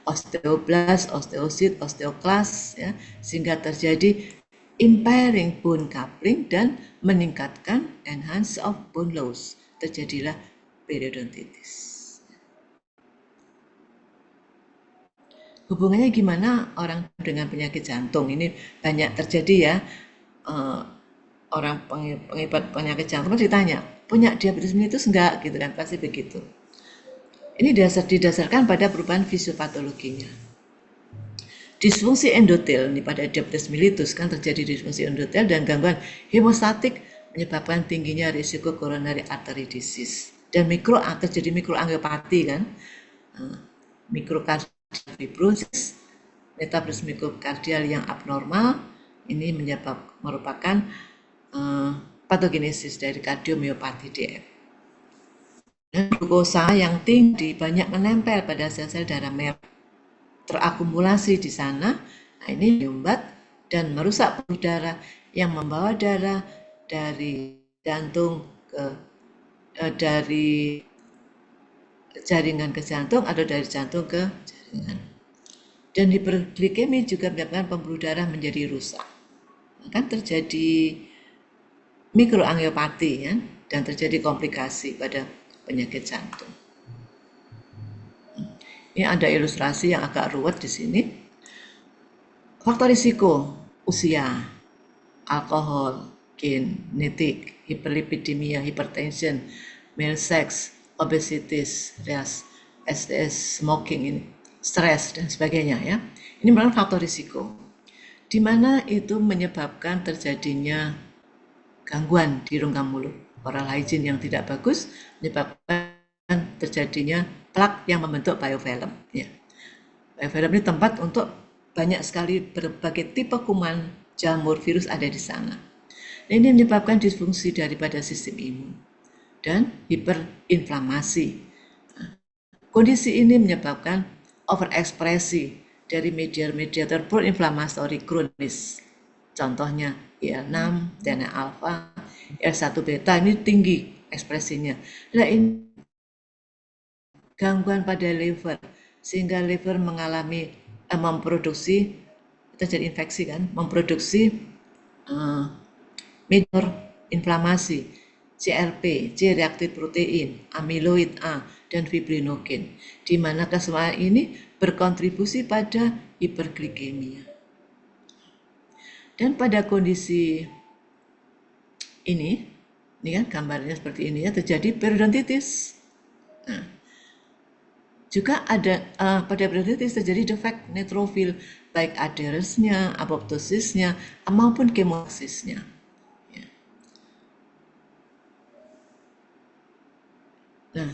osteoblast, osteosit, osteoklas, ya, sehingga terjadi impairing bone coupling dan meningkatkan enhance of bone loss. Terjadilah periodontitis. Hubungannya gimana orang dengan penyakit jantung? Ini banyak terjadi ya. Orang pengibat penyakit jantung ditanya, punya diabetes mellitus enggak? Gitu kan, pasti begitu. Ini didasarkan pada perubahan fisiopatologinya. Disfungsi endotel, ini pada diabetes mellitus kan terjadi disfungsi endotel dan gangguan hemostatik menyebabkan tingginya risiko coronary artery disease. Dan terjadi mikroangiopati kan, mikrokardial fibrosis, metabolisme miokardial yang abnormal, ini merupakan patogenesis dari kardiomiopati DF. Dan glukosa yang tinggi banyak menempel pada sel-sel darah merah, terakumulasi di sana. Nah, ini menyumbat dan merusak pembuluh darah yang membawa darah dari jantung dari jaringan ke jantung atau dari jantung ke jaringan. Dan hiperglikemi juga menyebabkan pembuluh darah menjadi rusak. Akan terjadi mikroangiopati ya, dan terjadi komplikasi pada penyakit jantung. Ini ada ilustrasi yang agak ruwet di sini. Faktor risiko, usia, alkohol, genetik, hiperlipidemia, hypertension, male sex, obesity, STS, smoking, ini, stres dan sebagainya ya. Ini merupakan faktor risiko, di mana itu menyebabkan terjadinya gangguan di rongga mulut, oral hygiene yang tidak bagus menyebabkan terjadinya plak yang membentuk biofilm. Ya. Biofilm ini tempat untuk banyak sekali berbagai tipe kuman, jamur, virus ada di sana. Nah, ini menyebabkan disfungsi daripada sistem imun dan hiperinflamasi. Kondisi ini menyebabkan overekspresi dari mediator proinflamatory kronis. Contohnya IL-6, TNF alfa, IL-1 beta ini tinggi ekspresinya. Nah, ini gangguan pada liver sehingga liver mengalami memproduksi, terjadi infeksi kan, memproduksi mediator inflamasi, CRP, C-reaktif protein, amyloid A, dan fibrinogen, di mana kesemua ini berkontribusi pada hiperglikemia. Dan pada kondisi ini kan gambarnya seperti ini ya, terjadi periodontitis. Nah, juga ada pada periodontitis terjadi defek neutrofil, baik adherensnya, apoptosisnya, maupun kemoksisnya. Ya. Nah,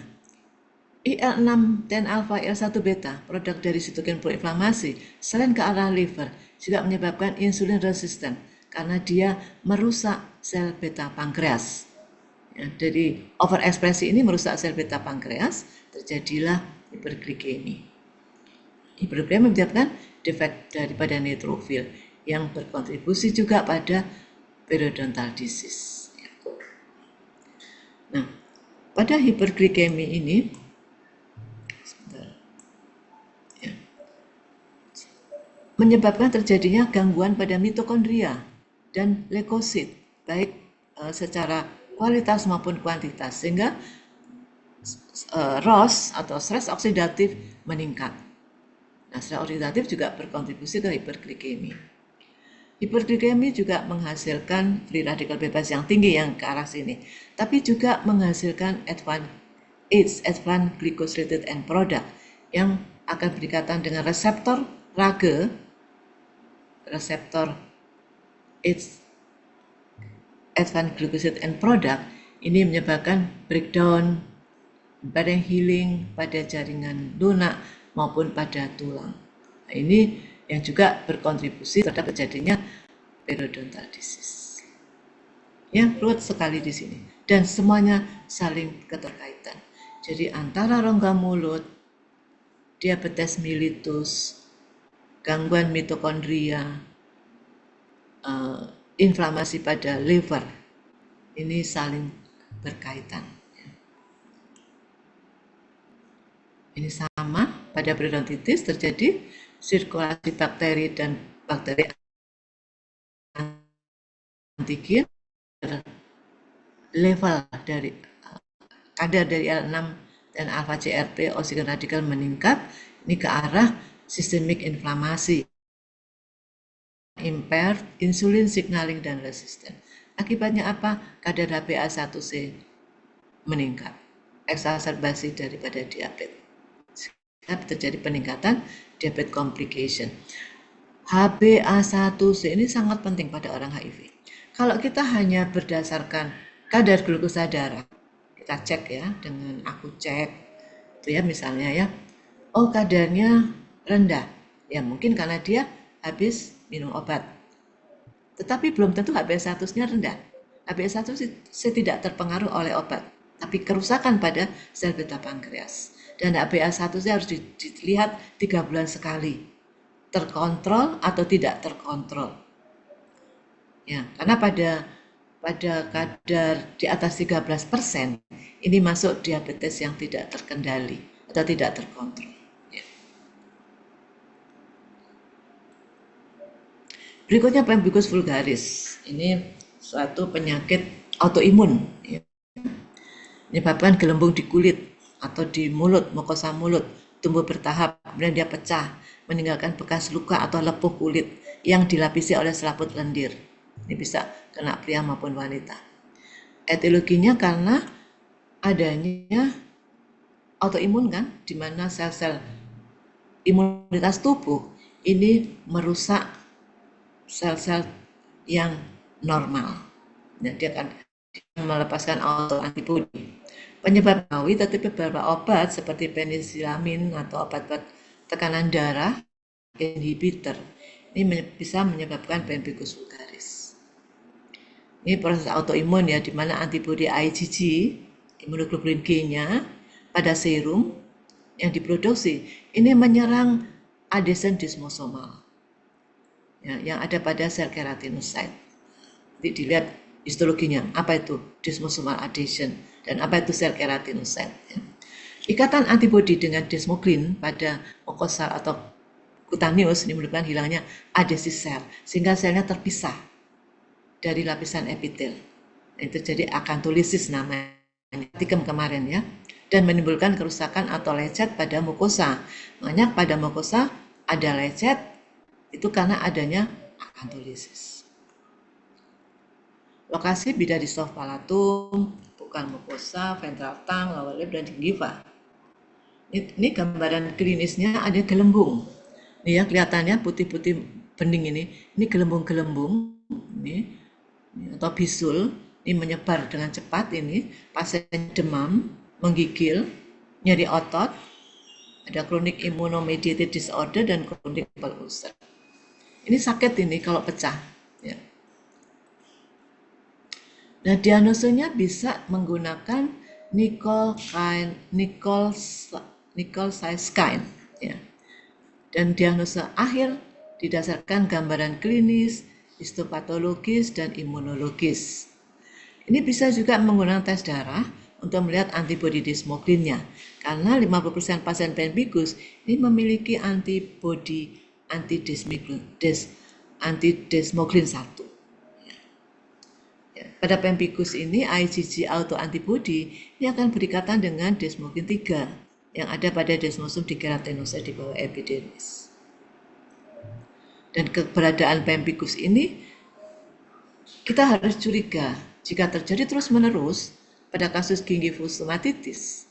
IL-6, TNF alfa, IL-1 beta, produk dari sitokin proinflamasi, selain ke arah liver, juga menyebabkan insulin resisten karena dia merusak sel beta pankreas. Ya, jadi overekspresi ini merusak sel beta pankreas, terjadilah hiperglikemi. Hiperglikemi menyebabkan defek daripada neutrofil yang berkontribusi juga pada periodontal disease. Nah, pada hiperglikemi ini, menyebabkan terjadinya gangguan pada mitokondria dan leukosit, baik secara kualitas maupun kuantitas, sehingga ROS atau stres oksidatif meningkat. Nah, stres oksidatif juga berkontribusi ke hiperglikemi. Hiperglikemi juga menghasilkan free radikal bebas yang tinggi yang ke arah sini, tapi juga menghasilkan advanced glycosylated end product yang akan berikatan dengan reseptor RAGE, reseptor advanced glycosylated end product ini menyebabkan breakdown pada healing pada jaringan lunak maupun pada tulang. Nah, ini yang juga berkontribusi terhadap terjadinya periodontal disease. Ya, ruwet sekali di sini dan semuanya saling keterkaitan. Jadi antara rongga mulut, diabetes mellitus, gangguan mitokondria, inflamasi pada liver, ini saling berkaitan. Ini sama pada periodontitis terjadi sirkulasi bakteri dan bakteri antigen, level dari kadar dari L6 dan alfa CRP oksigen radikal meningkat, ini ke arah sistemik inflamasi, impaired insulin signaling dan resisten. Akibatnya apa? Kadar HbA1c meningkat, eksaserbasi daripada diabetes. Terjadi peningkatan diabetes complication. HbA1c ini sangat penting pada orang HIV. Kalau kita hanya berdasarkan kadar glukosa darah, kita cek ya dengan aku cek, itu ya misalnya ya, oh kadarnya rendah, ya mungkin karena dia habis minum obat. Tetapi belum tentu HbA1c-nya rendah. HbA1c tidak terpengaruh oleh obat, tapi kerusakan pada sel beta pankreas. Dan HbA1c harus dilihat 3 bulan sekali, terkontrol atau tidak terkontrol. Ya, karena pada kadar di atas 13% ini masuk diabetes yang tidak terkendali atau tidak terkontrol. Ya. Berikutnya pemphigus vulgaris. Ini suatu penyakit autoimun, ya. Menyebabkan gelembung di kulit atau di mulut, mukosa mulut, tumbuh bertahap, kemudian dia pecah, meninggalkan bekas luka atau lepuh kulit yang dilapisi oleh selaput lendir. Ini bisa kena pria maupun wanita. Etiologinya karena adanya autoimun kan, di mana sel-sel imunitas tubuh ini merusak sel-sel yang normal. Nah, dia akan melepaskan autoantibodi. Penyebab diketahui, tetapi beberapa obat seperti penisilamin atau obat-obat tekanan darah inhibitor ini bisa menyebabkan pemphigus vulgaris. Ini proses autoimun ya, di mana antibodi IgG, imunoglobulin G-nya pada serum yang diproduksi ini menyerang adhesion desmosomal ya, yang ada pada sel keratinosit. Jadi dilihat histologinya, apa itu desmosomal adhesion dan apa itu sel keratinosit. Ya. Ikatan antibodi dengan desmoglin pada mukosa atau kutaneus ini menyebabkan hilangnya adhesi sel, sehingga selnya terpisah dari lapisan epitel. Itu jadi akantholisis namanya, tikem kemarin ya, dan menimbulkan kerusakan atau lecet pada mukosa. Makanya pada mukosa ada lecet, itu karena adanya akantholisis. Lokasi bida di soft palatum, bukan mukosa, ventral tongue, lower lip, dan gingiva. Ini gambaran klinisnya ada gelembung. Ini ya kelihatannya putih-putih bening ini gelembung-gelembung ini atau bisul ini menyebar dengan cepat ini, pasien demam, menggigil, nyeri otot, ada chronic immunomediated disorder dan chronic ulcer. Ini sakit ini kalau pecah. Ya. Nah, diagnosanya bisa menggunakan Nicol-Sykes-Kine ya. Dan diagnosa akhir didasarkan gambaran klinis, histopatologis dan imunologis. Ini bisa juga menggunakan tes darah untuk melihat antibodi desmoglinnya. Karena 50% pasien pemphigus ini memiliki antibodi anti-desmoglin 1. Pada pemphigus ini IgG autoantibody ini akan berikatan dengan desmoglin 3 yang ada pada desmosum di keratinosit di bawah epidermis. Dan keberadaan pemphigus ini kita harus curiga jika terjadi terus-menerus pada kasus gingival stomatitis,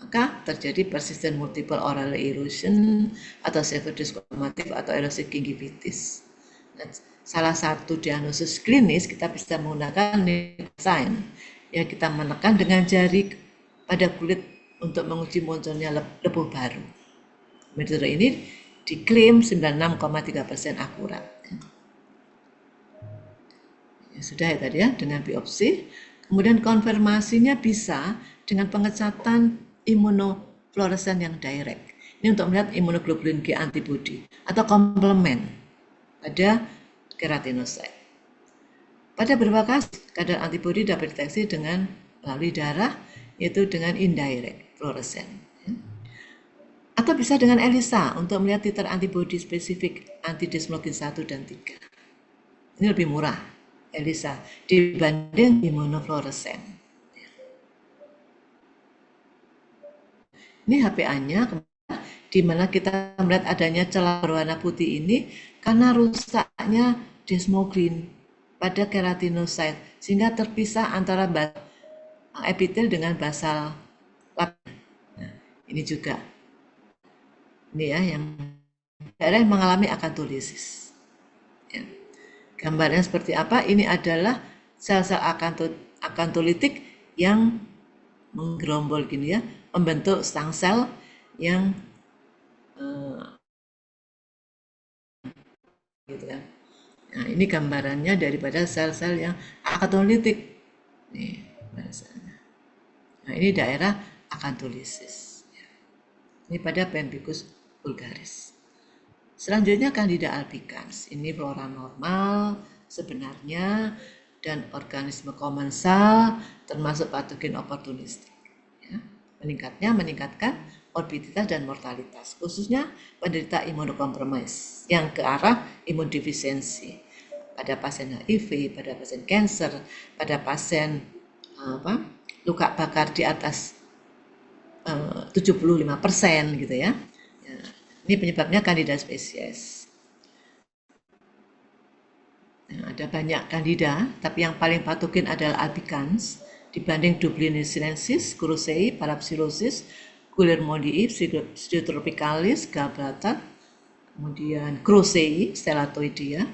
maka terjadi persistent multiple oral erosion atau severe discomative atau erosif gingivitis. Nah, salah satu diagnosis klinis kita bisa menggunakan sign, ya kita menekan dengan jari pada kulit untuk menguji munculnya lepuh baru. Metode ini diklaim 96,3% akurat. Ya, sudah ya tadi ya dengan biopsi. Kemudian konfirmasinya bisa dengan pengecatan imunofluoresen yang direct. Ini untuk melihat immunoglobulin G antibody atau komplement pada keratinosit. Pada beberapa kasus, kadar antibodi dapat dideteksi dengan melalui darah, yaitu dengan indirect fluoresen. Atau bisa dengan ELISA untuk melihat titer antibodi spesifik anti-desmoglin 1 dan 3. Ini lebih murah, ELISA, dibanding imunofluoresen. Ini HPA-nya, di mana kita melihat adanya celah berwarna putih ini karena rusaknya desmoglin pada keratinosit, sehingga terpisah antara epitel dengan basal labia. Nah, ini juga. Ini ya yang daerah yang mengalami akantolisis. Ya. Gambarnya seperti apa? Ini adalah sel-sel akantolitik yang menggerombol gini ya, membentuk stang sel yang gitu kan. Nah, ini gambarannya daripada sel-sel yang akantolitik. Nih, bahasanya. Nah, ini daerah akantolisis. Ini pada pemphigus vulgaris. Selanjutnya Candida albicans. Ini flora normal sebenarnya dan organisme komensal termasuk patogen oportunistik. Ya. Meningkatkan morbiditas dan mortalitas, khususnya penderita imunokompromis yang ke arah imunodefisiensi pada pasien HIV, pada pasien kanker, pada pasien luka bakar di atas 75% gitu ya. Ini penyebabnya Candida species. Nah, ada banyak Candida, tapi yang paling patogen adalah albicans dibanding Dublini sinensis, Krusei, Parapsilosis, Guillermondii, Pseudotropicalis, Gallbladder, kemudian Krusei, Stellatoidea.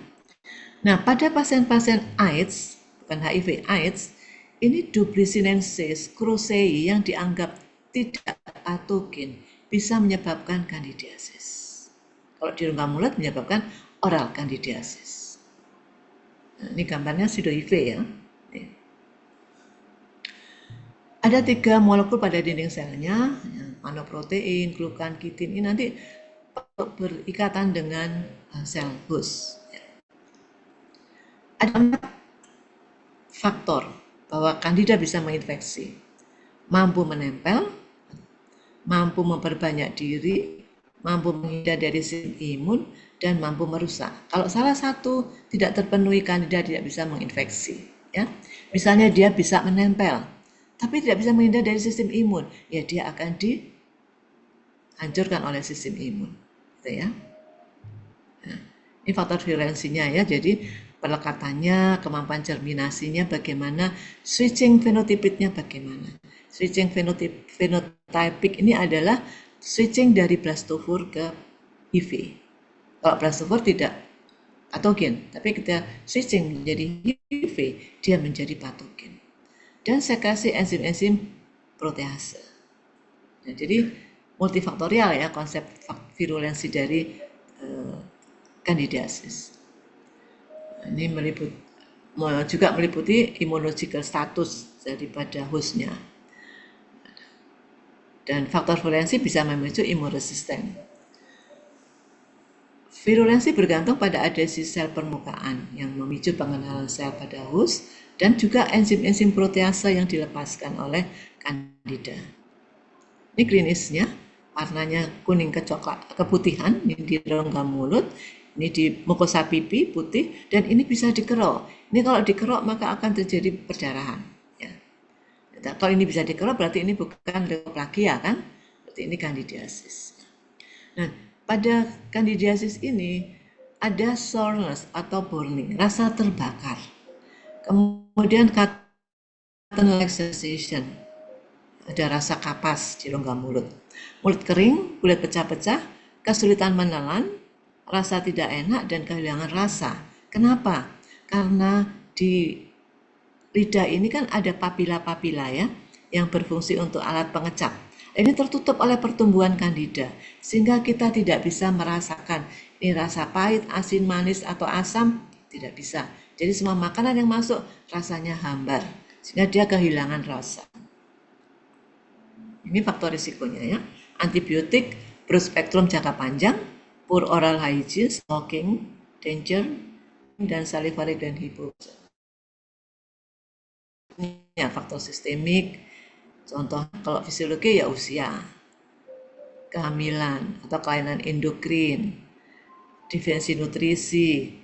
Nah, pada pasien-pasien AIDS, bukan HIV, AIDS, ini Dublini sinensis, Krusei yang dianggap tidak patogen bisa menyebabkan kandidiasis. Kalau di rongga mulut menyebabkan oral kandidiasis. Nah, ini gambarnya pseudo-HIV ya. Ada 3 molekul pada dinding selnya, manoprotein, glukan, kitin. Ini nanti berikatan dengan sel host. Ada 4 faktor bahwa Candida bisa menginfeksi. Mampu menempel, mampu memperbanyak diri, mampu menghindar dari sistem imun, dan mampu merusak. Kalau salah satu tidak terpenuhi, Candida tidak bisa menginfeksi. Ya, misalnya dia bisa menempel, tapi tidak bisa menghindar dari sistem imun, ya dia akan dihancurkan oleh sistem imun. Gitu ya. Nah, ini faktor virulensinya ya, jadi pelekatannya, kemampuan germinasinya bagaimana, switching fenotipiknya bagaimana. Switching phenotypic ini adalah switching dari blastophore ke HIV. Kalau blastophore tidak patogen, tapi kita switching menjadi HIV, dia menjadi patogen. Dan sekresi enzim-enzim protease. Nah, jadi multifaktorial ya konsep virulensi dari kandidiasis. Nah, ini juga meliputi immunological status daripada hostnya. Dan faktor virulensi bisa memicu imunoresisten. Virulensi bergantung pada adhesi sel permukaan yang memicu pengenalan sel pada host dan juga enzim-enzim protease yang dilepaskan oleh Candida. Ini klinisnya, warnanya kuning keputihan, ini di rongga mulut, ini di mukosa pipi putih, dan ini bisa dikerok. Ini kalau dikerok maka akan terjadi perdarahan. Ya. Kalau ini bisa dikerok berarti ini bukan leukoplakia kan? Berarti ini candidiasis. Nah, pada candidiasis ini ada soreness atau burning, rasa terbakar. Kemudian cotton-like sensation, ada rasa kapas di rongga mulut. Mulut kering, kulit pecah-pecah, kesulitan menelan, rasa tidak enak, dan kehilangan rasa. Kenapa? Karena di lidah ini kan ada papila-papila ya, yang berfungsi untuk alat pengecap. Ini tertutup oleh pertumbuhan kandida, sehingga kita tidak bisa merasakan ini rasa pahit, asin, manis, atau asam, tidak bisa. Jadi semua makanan yang masuk rasanya hambar, sehingga dia kehilangan rasa. Ini faktor risikonya ya. Antibiotik, broad spektrum jangka panjang, poor oral hygiene, smoking, danger, dan salivary gland hypoxia. Ini ya, faktor sistemik. Contoh kalau fisiologi ya usia, kehamilan atau kelainan endokrin, definisi nutrisi,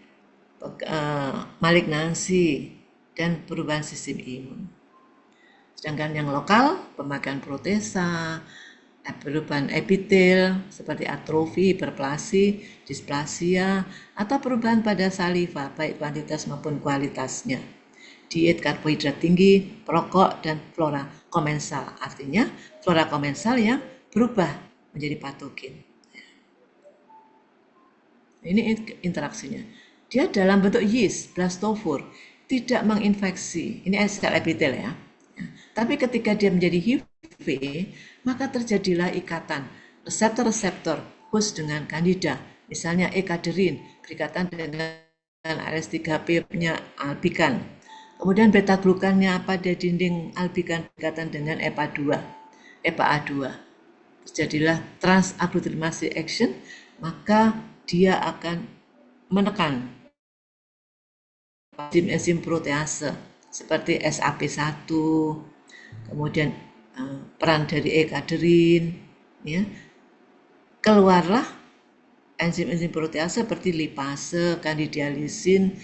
malignansi, dan perubahan sistem imun. Sedangkan yang lokal, pemakaian protesa, perubahan epitel seperti atrofi, hiperplasi, displasia, atau perubahan pada saliva baik kuantitas maupun kualitasnya. Diet karbohidrat tinggi, perokok, dan flora komensal. Artinya flora komensal yang berubah menjadi patogen. Ini interaksinya. Dia dalam bentuk yeast, blastopore, tidak menginfeksi. Ini sel epitel ya. Tapi ketika dia menjadi HIV, maka terjadilah ikatan reseptor-reseptor khusus dengan Candida, misalnya ekaderin berikatan dengan ALS3P-nya albikan. Kemudian beta-glukannya pada dinding albikan berikatan dengan EPA2. Terjadilah transagglutinase action, maka dia akan menekan enzim protease seperti SAP1, kemudian peran dari ekaderin, ya, keluarlah enzim-enzim protease seperti lipase, candidialisin,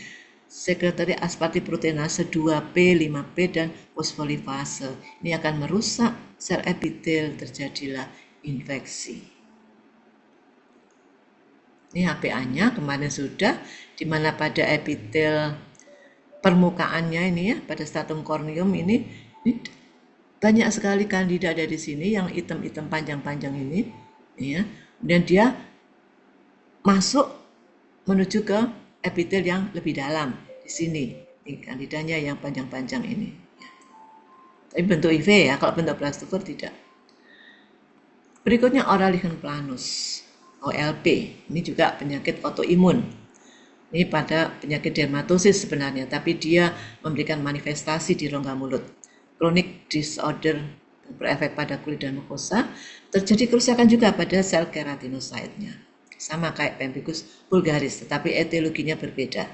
sekretari aspartik proteinase 2P, 5P, dan fosfolipase. Ini akan merusak sel epitel, terjadilah infeksi. Ini HPA-nya kemarin sudah, di mana pada epitel permukaannya ini ya, pada stratum corneum ini banyak sekali kandida dari sini yang hitam-hitam panjang-panjang ini, ya. Dan dia masuk menuju ke epitel yang lebih dalam di sini. Ini kandidanya yang panjang-panjang ini. Ya. Tapi bentuk IV ya, kalau bentuk blastopore tidak. Berikutnya oral lichen planus, OLP. Ini juga penyakit autoimun. Ini pada penyakit dermatosis sebenarnya, tapi dia memberikan manifestasi di rongga mulut. Chronic disorder berefek pada kulit dan mukosa. Terjadi kerusakan juga pada sel keratinocyte-nya. Sama kayak pemphigus vulgaris, tetapi etiologinya berbeda.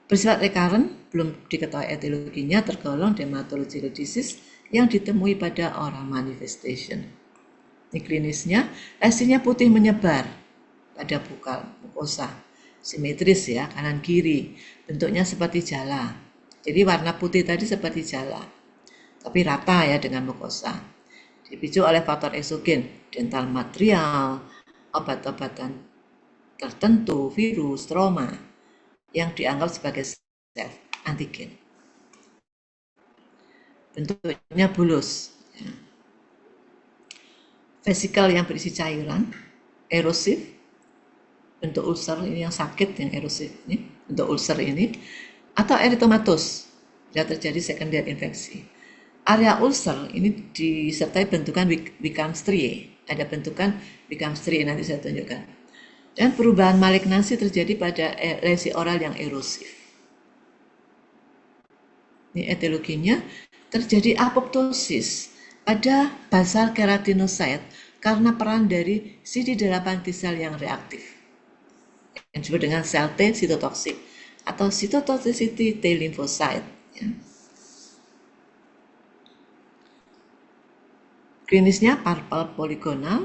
Bersifat recurrent, belum diketahui etiologinya, tergolong dermatological disease yang ditemui pada oral manifestation. Ini klinisnya, lesinya putih menyebar pada bukal mukosa, simetris ya, kanan kiri, bentuknya seperti jala. Jadi warna putih tadi seperti jala, tapi rata ya dengan mukosa. Dipicu oleh faktor eksogen, dental material, obat-obatan tertentu, virus, trauma, yang dianggap sebagai sel antigen. Bentuknya bulus. Ya. Vesikel yang berisi cairan, erosif, bentuk ulcer ini yang sakit, yang erosif ini, bentuk ulcer ini, atau erythematos, bila terjadi secondary infeksi. Area ulcer ini disertai bentukan Wickham striae, ada bentukan Wickham striae, nanti saya tunjukkan. Dan perubahan malignansi terjadi pada lesi oral yang erosif. Ini etiologinya, terjadi apoptosis pada basal keratinocyte karena peran dari CD8 T sel yang reaktif, yang disebut dengan sel T sitotoksik atau cytotoxicity T lymphocyte. Ya. Klinisnya purple poligonal,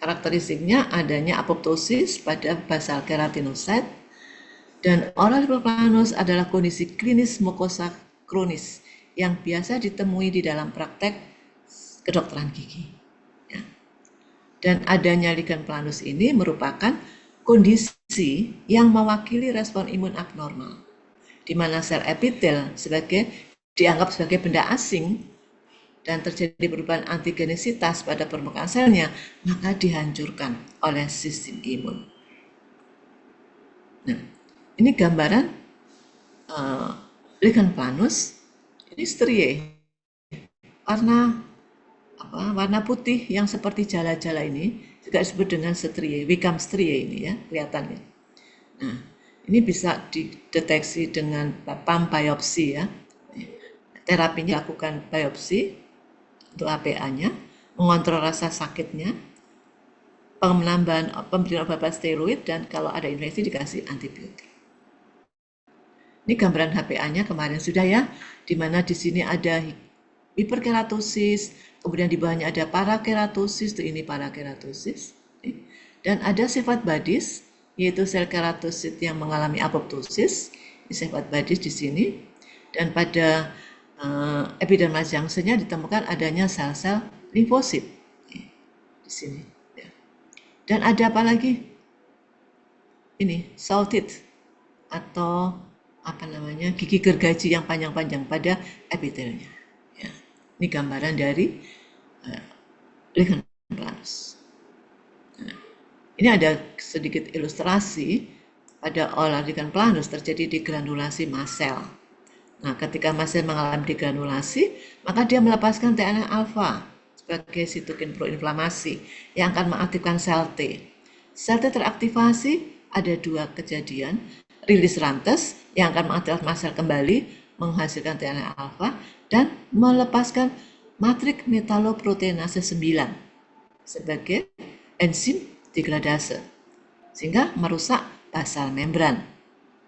karakteristiknya adanya apoptosis pada basal keratinosit, dan oral hiperplanus adalah kondisi klinis mukosa kronis yang biasa ditemui di dalam praktek kedokteran gigi. Ya. Dan adanya lichen planus ini merupakan kondisi yang mewakili respon imun abnormal, di mana sel epitel dianggap sebagai benda asing dan terjadi perubahan antigenisitas pada permukaan selnya, maka dihancurkan oleh sistem imun. Nah, ini gambaran lichen planus. Ini striae, warna putih yang seperti jala-jala ini juga disebut dengan striae, Wickham striae ini ya, kelihatannya. Nah, ini bisa dideteksi dengan pump biopsi ya. Terapinya lakukan biopsi untuk APA-nya, mengontrol rasa sakitnya, pemberian obat steroid, dan kalau ada infeksi dikasih antibiotik. Ini gambaran HPA-nya kemarin sudah ya, di mana di sini ada hiperkeratosis, kemudian di bawahnya ada parakeratosis, ini parakeratosis, dan ada sifat badis, yaitu sel keratosit yang mengalami apoptosis, ini sifat badis di sini, dan pada epidermis junction-nya ditemukan adanya sel-sel limfosit di sini. Dan ada apa lagi? Ini salted atau gigi gergaji yang panjang-panjang pada epitelnya. Ya. Ini gambaran dari lichen planus. Nah, ini ada sedikit ilustrasi pada olah lichen planus terjadi degranulasi mast cell. Nah, ketika mast cell mengalami degranulasi, maka dia melepaskan TNF-alfa sebagai sitokin proinflamasi yang akan mengaktifkan sel T. Sel T teraktivasi, ada dua kejadian, rilis rantes yang akan mengaktifkan mast cell kembali, menghasilkan TNF-alfa, dan melepaskan matrik metaloproteinase 9 sebagai enzim degradase, sehingga merusak basal membran.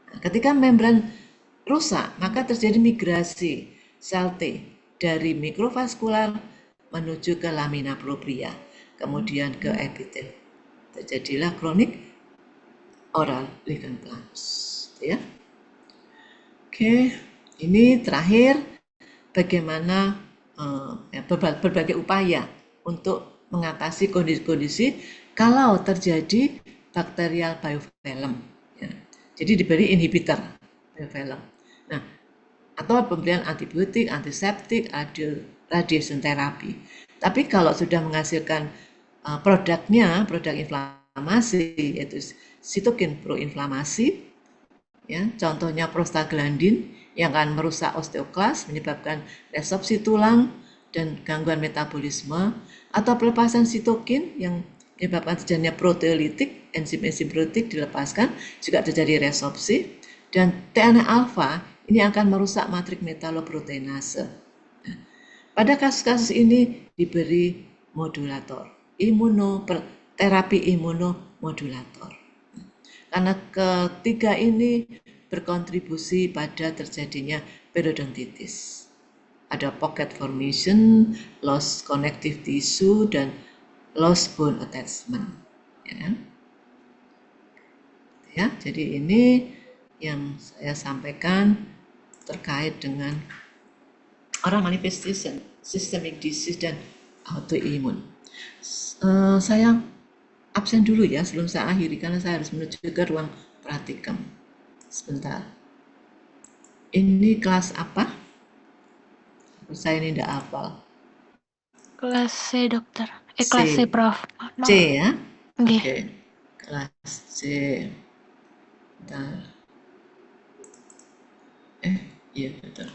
Nah, ketika membran rusak, maka terjadi migrasi sel T dari mikrovaskular menuju ke lamina propria, kemudian ke epitel. Terjadilah kronik oral lichen planus. Ya. Oke, ini terakhir bagaimana berbagai upaya untuk mengatasi kondisi-kondisi kalau terjadi bakterial biofilm. Ya. Jadi diberi inhibitor biofilm. Nah, atau pemberian antibiotik, antiseptik, radiation terapi. Tapi kalau sudah menghasilkan produknya, produk inflamasi, yaitu sitokin proinflamasi, ya, contohnya prostaglandin yang akan merusak osteoklas, menyebabkan resorpsi tulang dan gangguan metabolisme, atau pelepasan sitokin yang menyebabkan terjadinya proteolitik, enzim-enzim proteolik dilepaskan, juga terjadi resorpsi, dan TNF-alfa ini akan merusak matrik metaloproteinase. Nah, pada kasus-kasus ini diberi modulator, terapi imunomodulator. Karena ketiga ini berkontribusi pada terjadinya periodontitis. Ada pocket formation, loss connective tissue, dan loss bone attachment. Ya, jadi ini yang saya sampaikan terkait dengan oral manifestation, systemic disease, dan autoimun. Saya absen dulu ya sebelum saya akhiri karena saya harus menuju ke ruang praktikum. Sebentar. Ini kelas apa? Saya ini tidak hafal. Kelas C, dokter. Kelas C, Prof. C ya? Oke. Oke. Kelas C. Bentar. Iya betul.